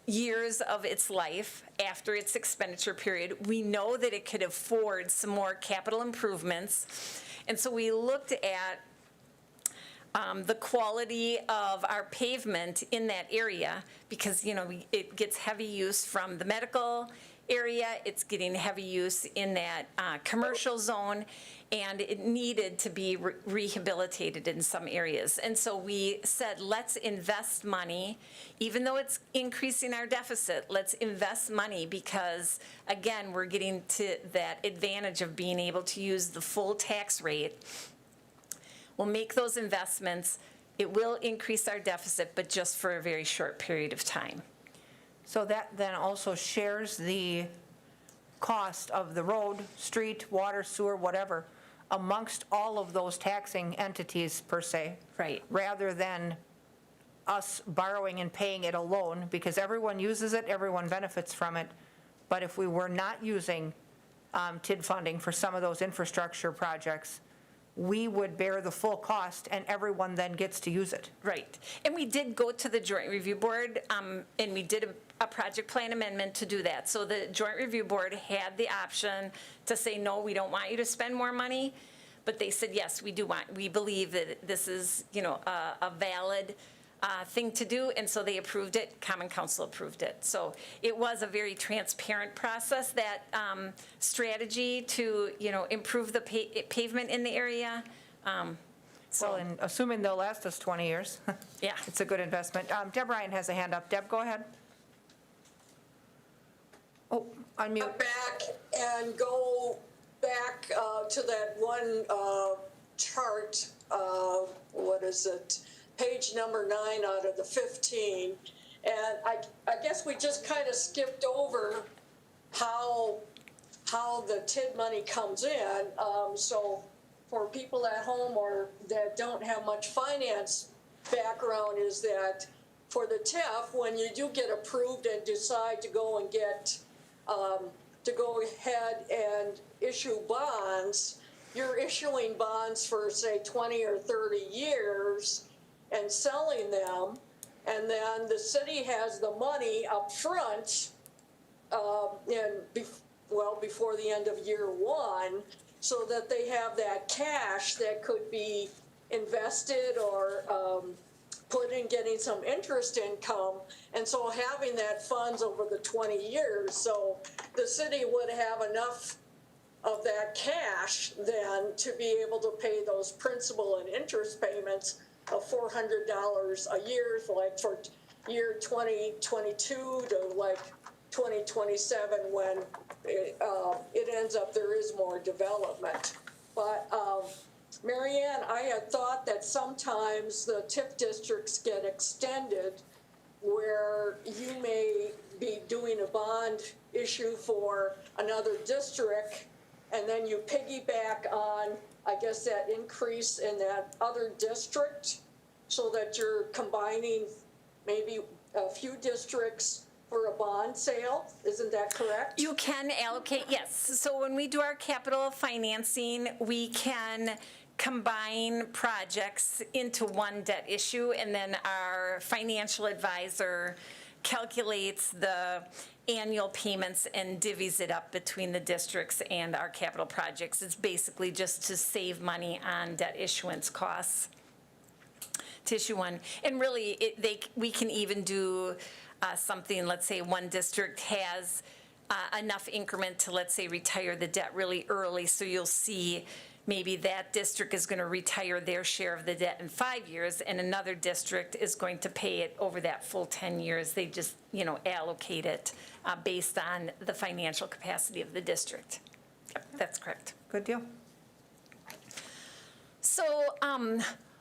B: years of its life after its expenditure period. We know that it could afford some more capital improvements. And so we looked at the quality of our pavement in that area because, it gets heavy use from the medical, area. It's getting heavy use in that commercial zone, and it needed to be rehabilitated in some areas. And so we said, let's invest money, even though it's increasing our deficit, let's invest money because, again, we're getting to that advantage of being able to use the full tax rate. We'll make those investments. It will increase our deficit, but just for a very short period of time.
A: So that then also shares the cost of the road, street, water, sewer, whatever, amongst all of those taxing entities per se.
B: Right.
A: Rather than us borrowing and paying it alone, because everyone uses it, everyone benefits from it. But if we were not using TID funding for some of those infrastructure projects, we would bear the full cost and everyone then gets to use it.
B: Right. And we did go to the Joint Review Board, and we did a project plan amendment to do that. So the Joint Review Board had the option to say, no, we don't want you to spend more money. But they said, yes, we do want, we believe that this is, a valid thing to do. And so they approved it. Common Council approved it. So it was a very transparent process, that strategy to, improve the pavement in the area.
A: Well, and assuming they'll last us 20 years.
B: Yeah.
A: It's a good investment. Deb Ryan has a hand up. Deb, go ahead. Oh, unmute.
C: Back and go back to that one chart, what is it? Page number 9 out of the 15. And I guess we just kind of skipped over how the TID money comes in. So for people at home or that don't have much finance background, is that for the TIF, when you do get approved and decide to go and get to go ahead and issue bonds, you're issuing bonds for, say, 20 or 30 years and selling them, and then the city has the money up front before the end of year 1, so that they have that cash that could be invested or put in getting some interest income. And so having that funds over the 20 years, so the city would have enough of that cash then to be able to pay those principal and interest payments of $400 a year, like for year 2022 to like 2027, when it ends up there is more development. But Marianne, I had thought that sometimes the TIF districts get extended, where you may be doing a bond issue for another district, and then you piggyback on, I guess, that increase in that other district, so that you're combining maybe a few districts for a bond sale. Isn't that correct?
B: You can allocate, yes. So when we do our capital financing, we can combine projects into one debt issue, and then our financial advisor calculates the annual payments and divvies it up between the districts and our capital projects. It's basically just to save money on debt issuance costs to issue one. And really, we can even do something, let's say one district has enough increment to, let's say, retire the debt really early, so you'll see maybe that district is going to retire their share of the debt in 5 years, and another district is going to pay it over that full 10 years. They just, allocate it based on the financial capacity of the district. Yep, that's correct.
A: Good deal.
B: So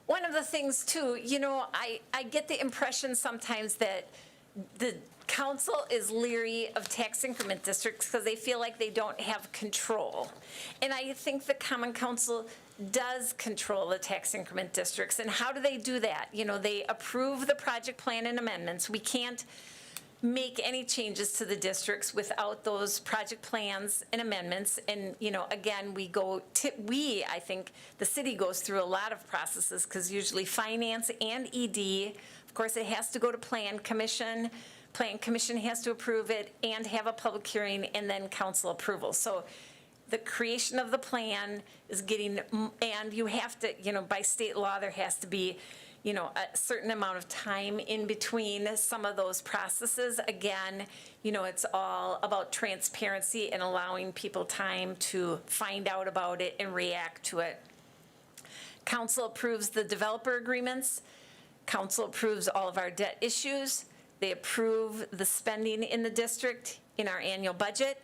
B: one of the things too, I get the impression sometimes that the council is leery of tax increment districts because they feel like they don't have control. And I think the Common Council does control the tax increment districts. And how do they do that? They approve the project plan and amendments. We can't make any changes to the districts without those project plans and amendments. And, again, I think the city goes through a lot of processes, because usually finance and ED, of course, it has to go to Plan Commission. Plan Commission has to approve it and have a public hearing, and then council approval. So the creation of the plan is getting, and you have to, by state law, there has to be, a certain amount of time in between some of those processes. Again, it's all about transparency and allowing people time to find out about it and react to it. Council approves the developer agreements. Council approves all of our debt issues. They approve the spending in the district in our annual budget,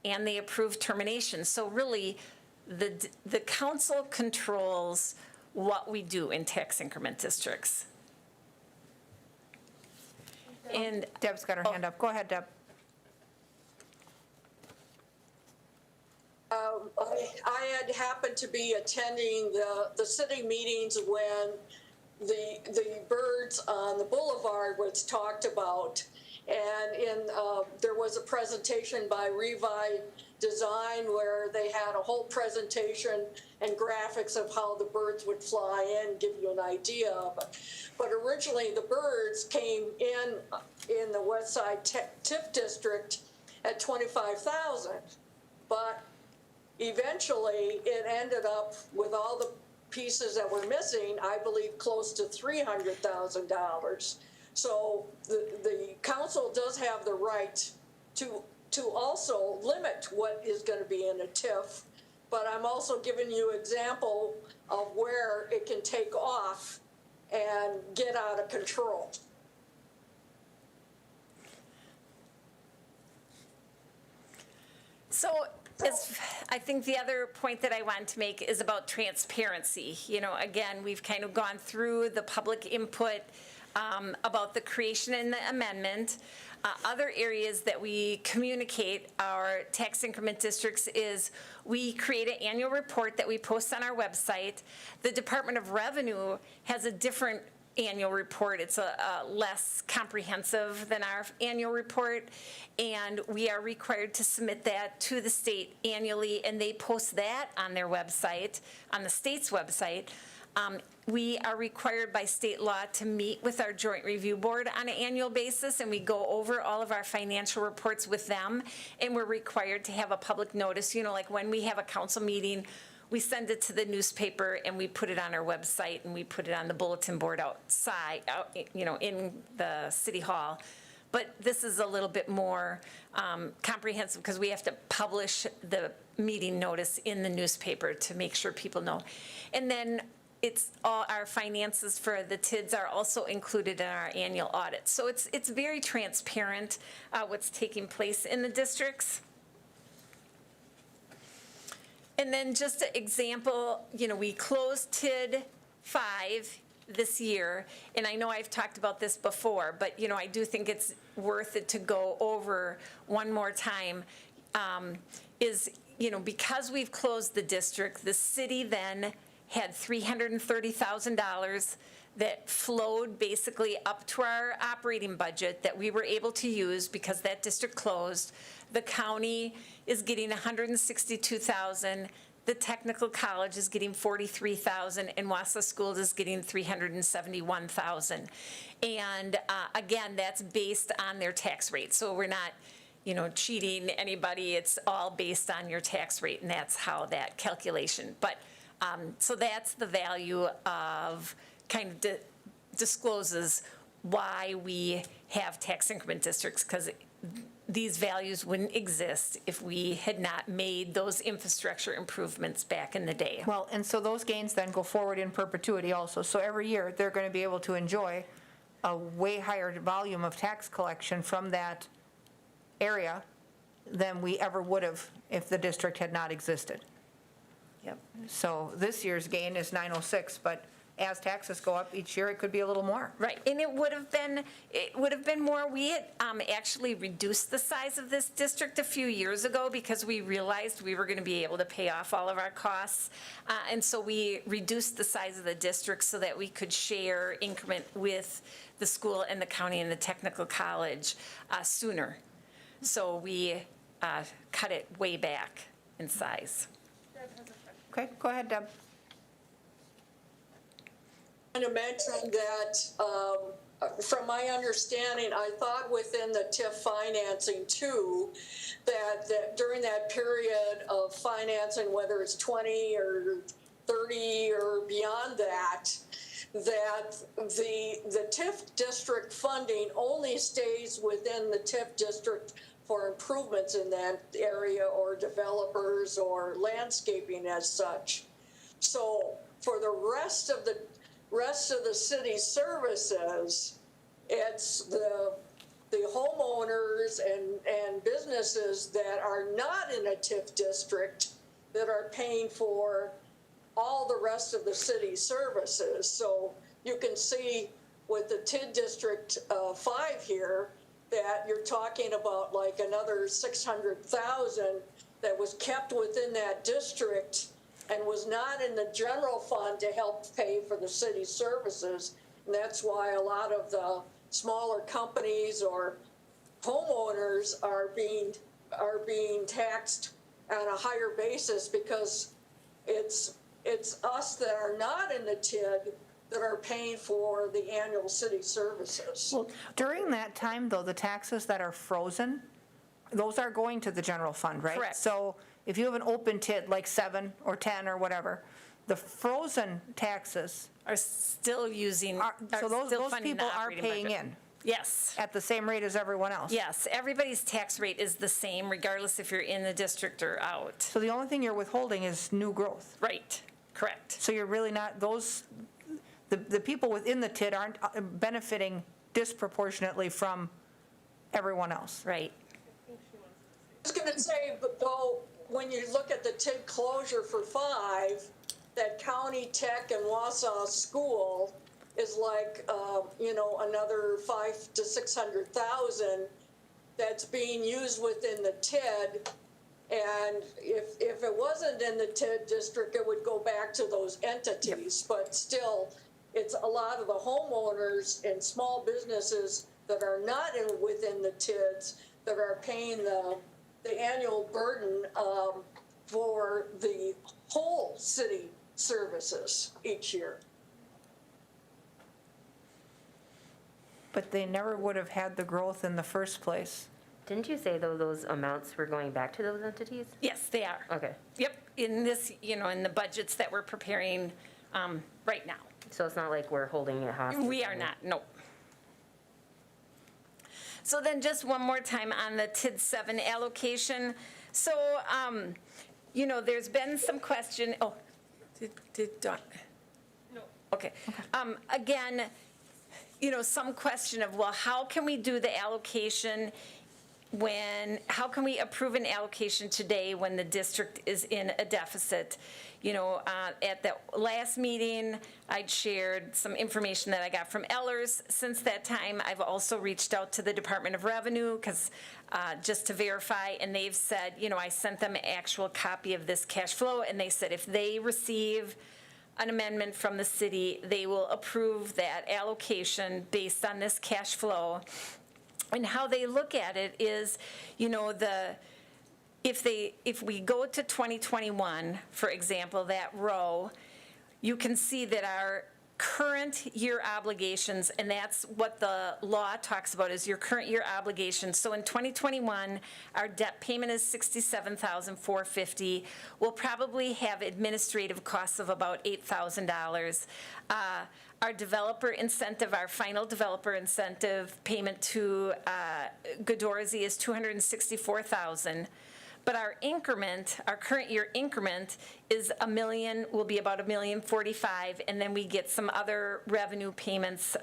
B: and they approve termination. So really, the council controls what we do in tax increment districts. And
A: Deb's got her hand up. Go ahead, Deb.
C: I had happened to be attending the city meetings when the birds on the boulevard was talked about. And there was a presentation by Revi Design where they had a whole presentation and graphics of how the birds would fly in, give you an idea of it. But originally the birds came in the West Side TIF district at 25,000. But eventually it ended up with all the pieces that were missing, I believe close to $300,000. So the council does have the right to also limit what is going to be in a TIF, but I'm also giving you example of where it can take off and get out of control.
B: so I think the other point that I want to make is about transparency. Again, we've kind of gone through the public input about the creation and the amendment. Other areas that we communicate our tax increment districts is we create an annual report that we post on our website. The Department of Revenue has a different annual report. It's less comprehensive than our annual report, and we are required to submit that to the state annually, and they post that on their website, on the state's website. We are required by state law to meet with our Joint Review Board on an annual basis, and we go over all of our financial reports with them, and we're required to have a public notice. Like when we have a council meeting, we send it to the newspaper and we put it on our website and we put it on the bulletin board outside, in the city hall. But this is a little bit more comprehensive because we have to publish the meeting notice in the newspaper to make sure people know. And then it's all our finances for the TIDs are also included in our annual audit. So it's very transparent what's taking place in the districts. And then just an example, we closed TID 5 this year, and I know I've talked about this before, but I do think it's worth it to go over one more time, because we've closed the district, the city then had $330,000 that flowed basically up to our operating budget that we were able to use because that district closed. The county is getting $162,000. The technical college is getting $43,000, and Wausau Schools is getting $371,000. And again, that's based on their tax rate. So we're not, cheating anybody. It's all based on your tax rate, and that's how that calculation. But so that's the value of kind of discloses why we have tax increment districts, because these values wouldn't exist if we had not made those infrastructure improvements back in the day.
A: Well, and so those gains then go forward in perpetuity also. So every year, they're going to be able to enjoy a way higher volume of tax collection from that area than we ever would have if the district had not existed.
B: Yep.
A: So this year's gain is 906, but as taxes go up each year, it could be a little more.
B: Right, and it would have been more. We had actually reduced the size of this district a few years ago because we realized we were going to be able to pay off all of our costs, and so we reduced the size of the district so that we could share increment with the school and the county and the technical college sooner. So we cut it way back in size.
A: Okay, go ahead, Deb.
C: To mention that, from my understanding, I thought within the TIF financing too, that during that period of financing, whether it's 20 or 30 or beyond that, that the TIF district funding only stays within the TIF district for improvements in that area or developers or landscaping as such. So for the rest of the city services, it's the homeowners and businesses that are not in a TIF district that are paying for all the rest of the city services. So you can see with the TID District 5 here that you're talking about like another 600,000 that was kept within that district and was not in the general fund to help pay for the city services. And that's why a lot of the smaller companies or homeowners are being taxed on a higher basis, because it's us that are not in the TID that are paying for the annual city services.
A: Well, during that time, though, the taxes that are frozen, those are going to the general fund, right?
B: Correct.
A: So if you have an open TID, like 7 or 10 or whatever, the frozen taxes,
B: Are still using,
A: are, so those
B: funding the
A: people are
B: operating
A: paying
B: budget.
A: in
B: Yes.
A: at the same rate as everyone else.
B: Yes, everybody's tax rate is the same regardless if you're in the district or out.
A: So the only thing you're withholding is new growth.
B: Right, correct.
A: So you're really not, the people within the TID aren't benefiting disproportionately from everyone else.
B: Right.
C: I was going to say, but though, when you look at the TID closure for 5, that County Tech and Wausau School is like, another 500,000 to 600,000 that's being used within the TID. And if it wasn't in the TID district, it would go back to those entities. But still, it's a lot of the homeowners and small businesses that are not within the TIDs that are paying the annual burden for the whole city services each year.
A: But they never would have had the growth in the first place.
F: Didn't you say, though, those amounts were going back to those entities?
B: Yes, they are.
F: Okay,
B: Yep, in this, in the budgets that we're preparing right now.
F: so it's not like we're holding it hostage?
B: We are not, no. So then just one more time on the TID 7 allocation. So, there's been some question, did Dawn? No. Okay. Again, some question of, well, how can we do the allocation how can we approve an allocation today when the district is in a deficit? At the last meeting, I'd shared some information that I got from Ellers. Since that time, I've also reached out to the Department of Revenue just to verify, and they've said, I sent them an actual copy of this cash flow, and they said if they receive an amendment from the city, they will approve that allocation based on this cash flow. And how they look at it is, if we go to 2021, for example, that row, you can see that our current year obligations, and that's what the law talks about, is your current year obligations. So in 2021, our debt payment is $67,450. We'll probably have administrative costs of about $8,000. Our developer incentive, our final developer incentive payment to Godorsey is $264,000. But our increment, our current year increment is will be about $1,045,000, and then we get some other revenue payments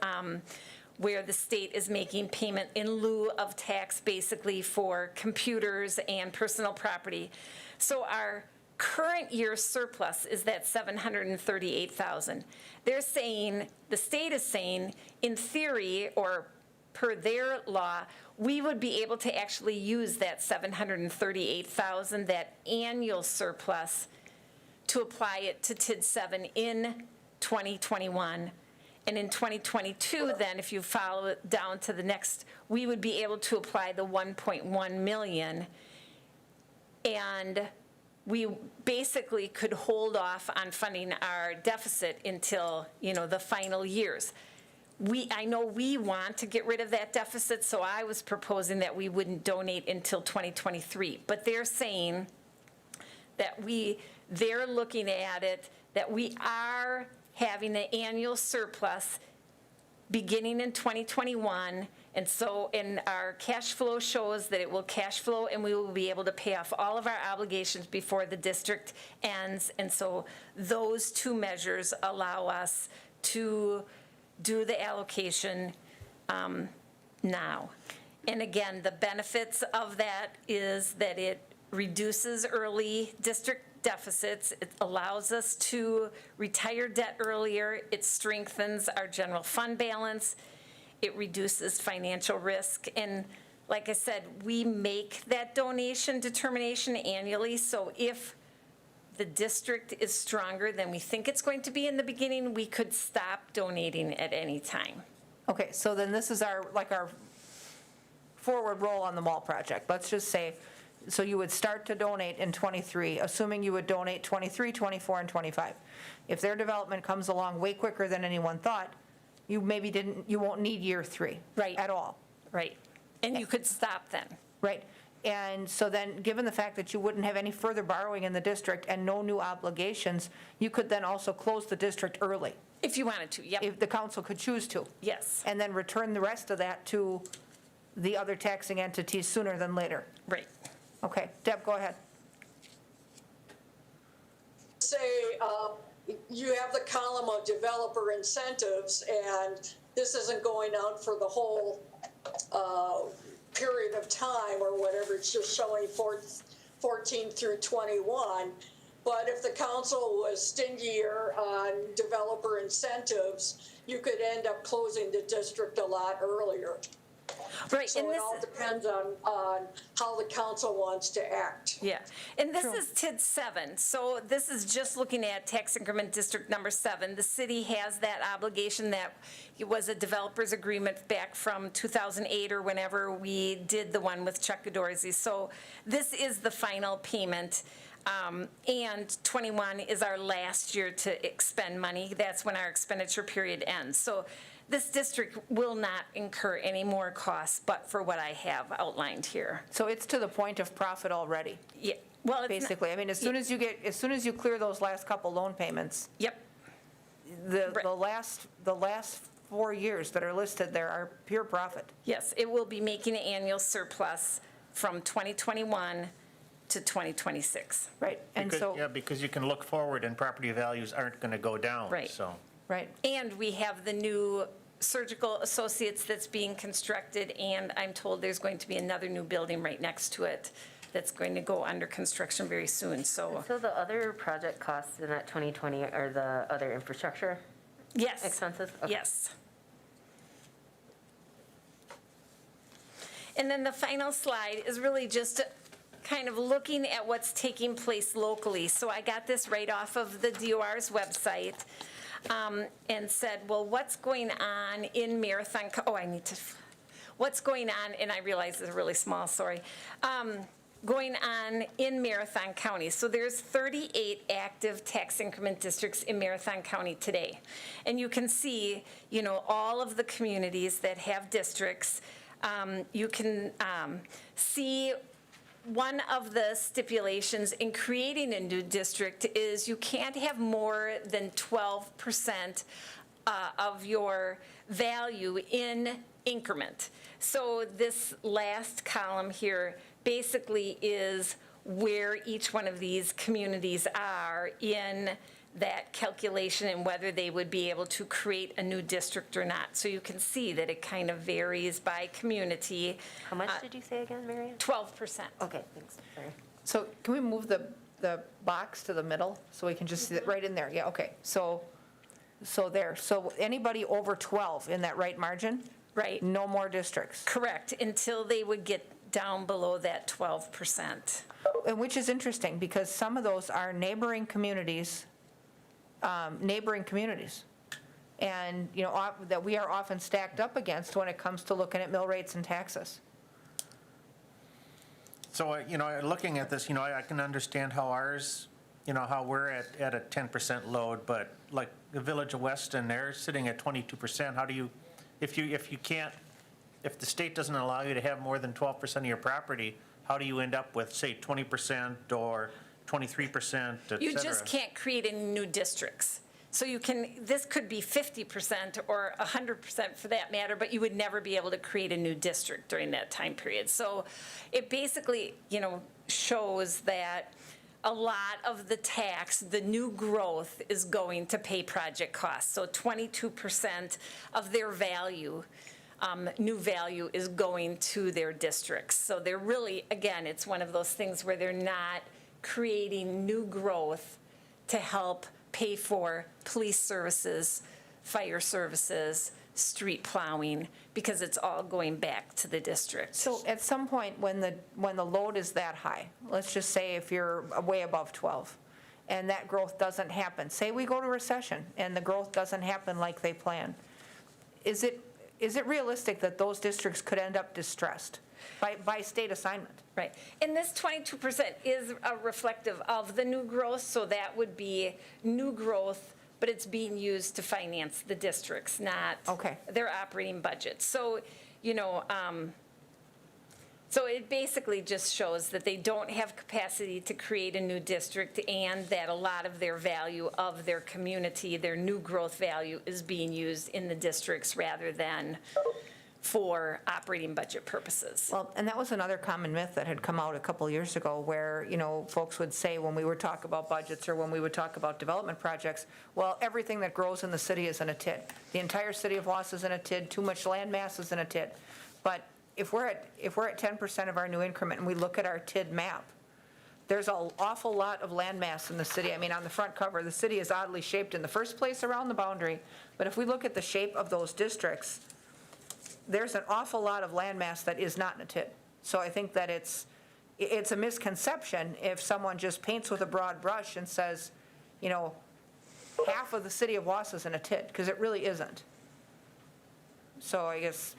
B: where the state is making payment in lieu of tax, basically for computers and personal property. So our current year surplus is that $738,000. They're saying, the state is saying, in theory, or per their law, we would be able to actually use that $738,000, that annual surplus, to apply it to TID 7 in 2021. And in 2022, then, if you follow it down to the next, we would be able to apply the 1.1 million. And we basically could hold off on funding our deficit until, the final years. I know we want to get rid of that deficit, so I was proposing that we wouldn't donate until 2023. But they're saying that they're looking at it that we are having an annual surplus beginning in 2021. And so, our cash flow shows that it will cash flow, and we will be able to pay off all of our obligations before the district ends. And so those two measures allow us to do the allocation now. And again, the benefits of that is that it reduces early district deficits. It allows us to retire debt earlier. It strengthens our general fund balance. It reduces financial risk. And like I said, we make that donation determination annually. So if the district is stronger than we think it's going to be in the beginning, we could stop donating at any time.
A: Okay, so then this is our forward roll on the mall project. Let's just say, so you would start to donate in '23, assuming you would donate '23, '24, and '25. If their development comes along way quicker than anyone thought, you won't need year 3.
B: Right.
A: At all.
B: Right. And you could stop then.
A: Right. And so then, given the fact that you wouldn't have any further borrowing in the district and no new obligations, you could then also close the district early,
B: If you wanted to, yep.
A: if the council could choose to.
B: Yes,
A: And then return the rest of that to the other taxing entities sooner than later.
B: right.
A: Okay, Deb, go ahead.
C: Say, you have the column of developer incentives, and this isn't going out for the whole period of time or whatever, it's just showing 14 through 21. But if the council was stingier on developer incentives, you could end up closing the district a lot earlier.
B: Right,
C: So
B: and
C: it
B: this,
C: all depends on how the council wants to act.
B: yeah, and this is TID 7, so this is just looking at tax increment district number 7. The city has that obligation that it was a developer's agreement back from 2008 or whenever we did the one with Chuck Godorsky. So this is the final payment, and 21 is our last year to expend money. That's when our expenditure period ends. So this district will not incur any more costs but for what I have outlined here.
A: So it's to the point of profit already,
B: Yeah, well, it's not-
A: basically. I mean, as soon as you clear those last couple loan payments,
B: Yep,
A: the
B: Right.
A: last 4 years that are listed there are pure profit.
B: yes, it will be making an annual surplus from 2021 to 2026.
A: Right, and so,
G: Yeah, because you can look forward and property values aren't going to go down.
B: Right.
G: So,
A: right.
B: And we have the new surgical associates that's being constructed, and I'm told there's going to be another new building right next to it that's going to go under construction very soon, so,
F: So the other project costs in that 2020 are the other infrastructure
B: yes.
F: expenses? Okay.
B: Yes. And then the final slide is really just kind of looking at what's taking place locally. So I got this right off of the DOR's website, and said, well, what's going on in Marathon, what's going on, and I realize it's really small, sorry, going on in Marathon County. So there's 38 active tax increment districts in Marathon County today. And you can see, all of the communities that have districts. You can see one of the stipulations in creating a new district is you can't have more than 12% of your value in increment. So this last column here basically is where each one of these communities are in that calculation and whether they would be able to create a new district or not. So you can see that it kind of varies by community.
F: How much did you say again, Marianne?
B: 12%.
F: Okay, thanks, sorry.
A: So can we move the box to the middle so we can just see it right in there? Yeah, okay. So there. So anybody over 12 in that right margin?
B: Right.
A: No more districts.
B: Correct, until they would get down below that 12%.
A: And which is interesting because some of those are neighboring communities. And, that we are often stacked up against when it comes to looking at mill rates and taxes.
G: So, looking at this, I can understand how ours, how we're at a 10% load, but like the Village of Weston, they're sitting at 22%. How do you, if the state doesn't allow you to have more than 12% of your property, how do you end up with, say, 20% or 23%, et
B: You
G: cetera.
B: just can't create any new districts. So you can, this could be 50% or 100% for that matter, but you would never be able to create a new district during that time period. So it basically, shows that a lot of the tax, the new growth is going to pay project costs. So 22% of their value, new value is going to their districts. So they're really, again, it's one of those things where they're not creating new growth to help pay for police services, fire services, street plowing, because it's all going back to the district.
A: So at some point, when the load is that high, let's just say if you're way above 12, and that growth doesn't happen, say we go to recession and the growth doesn't happen like they plan, is it realistic that those districts could end up distressed by state assignment?
B: Right. And this 22% is reflective of the new growth, so that would be new growth, but it's being used to finance the districts, not
A: Okay.
B: their operating budget. So, so it basically just shows that they don't have capacity to create a new district, and that a lot of their value of their community, their new growth value, is being used in the districts rather than for operating budget purposes.
A: Well, and that was another common myth that had come out a couple years ago where, folks would say when we would talk about budgets or when we would talk about development projects, well, everything that grows in the city is in a TID. The entire city of Wausau is in a TID, too much land mass is in a TID. But if we're at 10% of our new increment and we look at our TID map, there's an awful lot of land mass in the city. I mean, on the front cover, the city is oddly shaped in the first place around the boundary, but if we look at the shape of those districts, there's an awful lot of land mass that is not in a TID. So I think that it's a misconception if someone just paints with a broad brush and says, half of the city of Wausau is in a TID, because it really isn't. So I guess,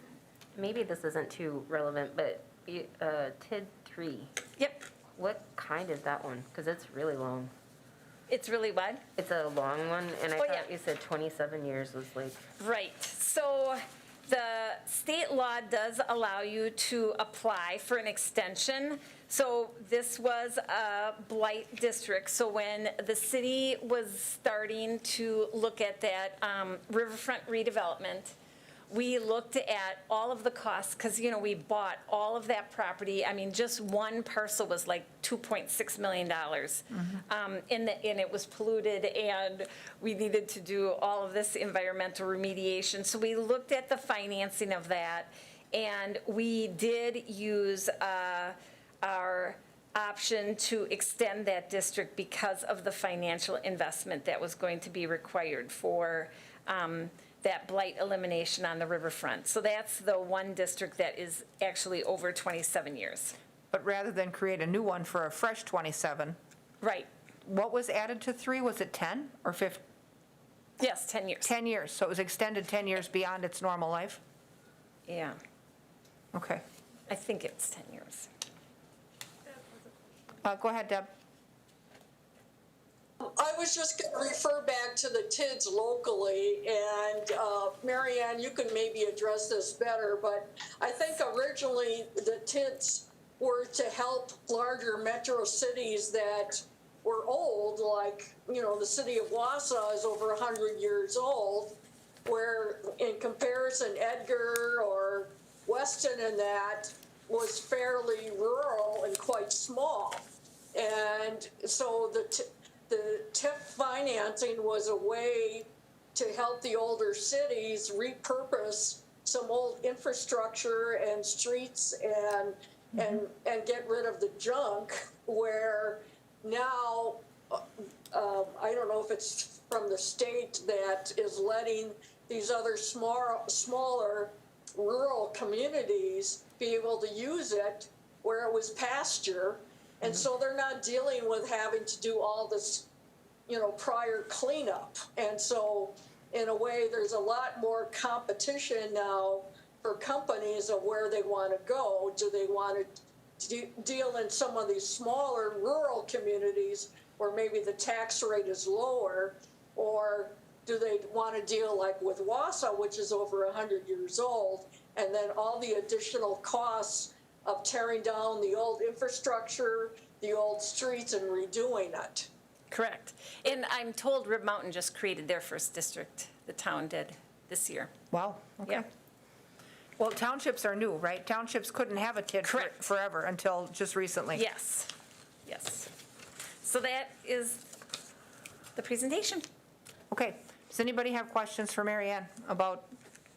F: Maybe this isn't too relevant, but TID 3,
B: Yep.
F: what kind is that one? Because it's really long.
B: It's really what?
F: It's a long one, and I
B: Oh,
F: thought
B: yeah.
F: you said 27 years was like,
B: Right. So the state law does allow you to apply for an extension. So this was a blight district. So when the city was starting to look at that riverfront redevelopment, we looked at all of the costs, because, we bought all of that property. I mean, just one parcel was like $2.6 million. And it was polluted, and we needed to do all of this environmental remediation. So we looked at the financing of that, and we did use our option to extend that district because of the financial investment that was going to be required for that blight elimination on the riverfront. So that's the one district that is actually over 27 years.
A: but rather than create a new one for a fresh 27,
B: Right.
A: what was added to 3? Was it 10 or 15?
B: Yes, 10 years.
A: 10 years, so it was extended 10 years beyond its normal life?
B: Yeah,
A: Okay.
B: I think it's 10 years.
A: Go ahead, Deb.
C: I was just going to refer back to the TIDs locally, and Mary Ann, you can maybe address this better, but I think originally the TIDs were to help larger metro cities that were old, like, the city of Wausau is over 100 years old, where in comparison, Edgar or Weston and that was fairly rural and quite small. And so the TIF financing was a way to help the older cities repurpose some old infrastructure and streets and get rid of the junk, where now, I don't know if it's from the state that is letting these other smaller rural communities be able to use it where it was pasture. And so they're not dealing with having to do all this, prior cleanup. And so in a way, there's a lot more competition now for companies of where they want to go. Do they want to deal in some of these smaller rural communities where maybe the tax rate is lower, or do they want to deal like with Wausau, which is over 100 years old, and then all the additional costs of tearing down the old infrastructure, the old streets and redoing it.
B: Correct. And I'm told Rib Mountain just created their first district, the town did this year.
A: Wow, okay.
B: Yeah.
A: Well, townships are new, right? Townships couldn't have a TID
B: Correct.
A: forever until just recently.
B: Yes, yes. So that is the presentation.
A: Okay, does anybody have questions for Mary Ann about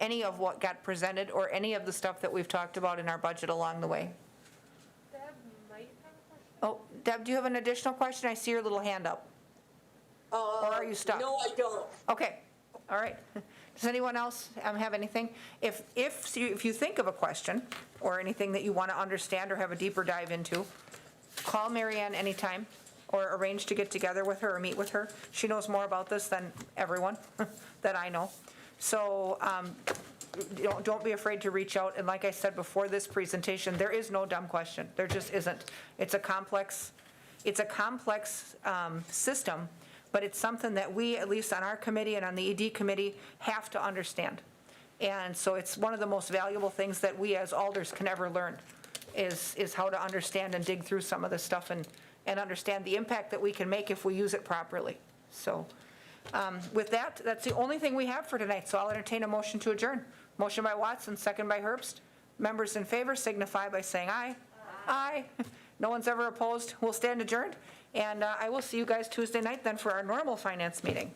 A: any of what got presented or any of the stuff that we've talked about in our budget along the way?
H: Deb might have a question.
A: Oh, Deb, do you have an additional question? I see your little hand up. Or are you stuck?
C: No, I don't.
A: Okay, all right. Does anyone else have anything? If you think of a question or anything that you want to understand or have a deeper dive into, call Mary Ann anytime or arrange to get together with her or meet with her. She knows more about this than everyone that I know. So don't be afraid to reach out. And like I said before this presentation, there is no dumb question. There just isn't. It's a complex system, but it's something that we, at least on our committee and on the ED committee, have to understand. And so it's one of the most valuable things that we as alders can ever learn is how to understand and dig through some of this stuff and understand the impact that we can make if we use it properly. So with that, that's the only thing we have for tonight. So I'll entertain a motion to adjourn. Motion by Watson, second by Herbst. Members in favor signify by saying aye. Aye. No one's ever opposed. We'll stand adjourned. And I will see you guys Tuesday night then for our normal finance meeting.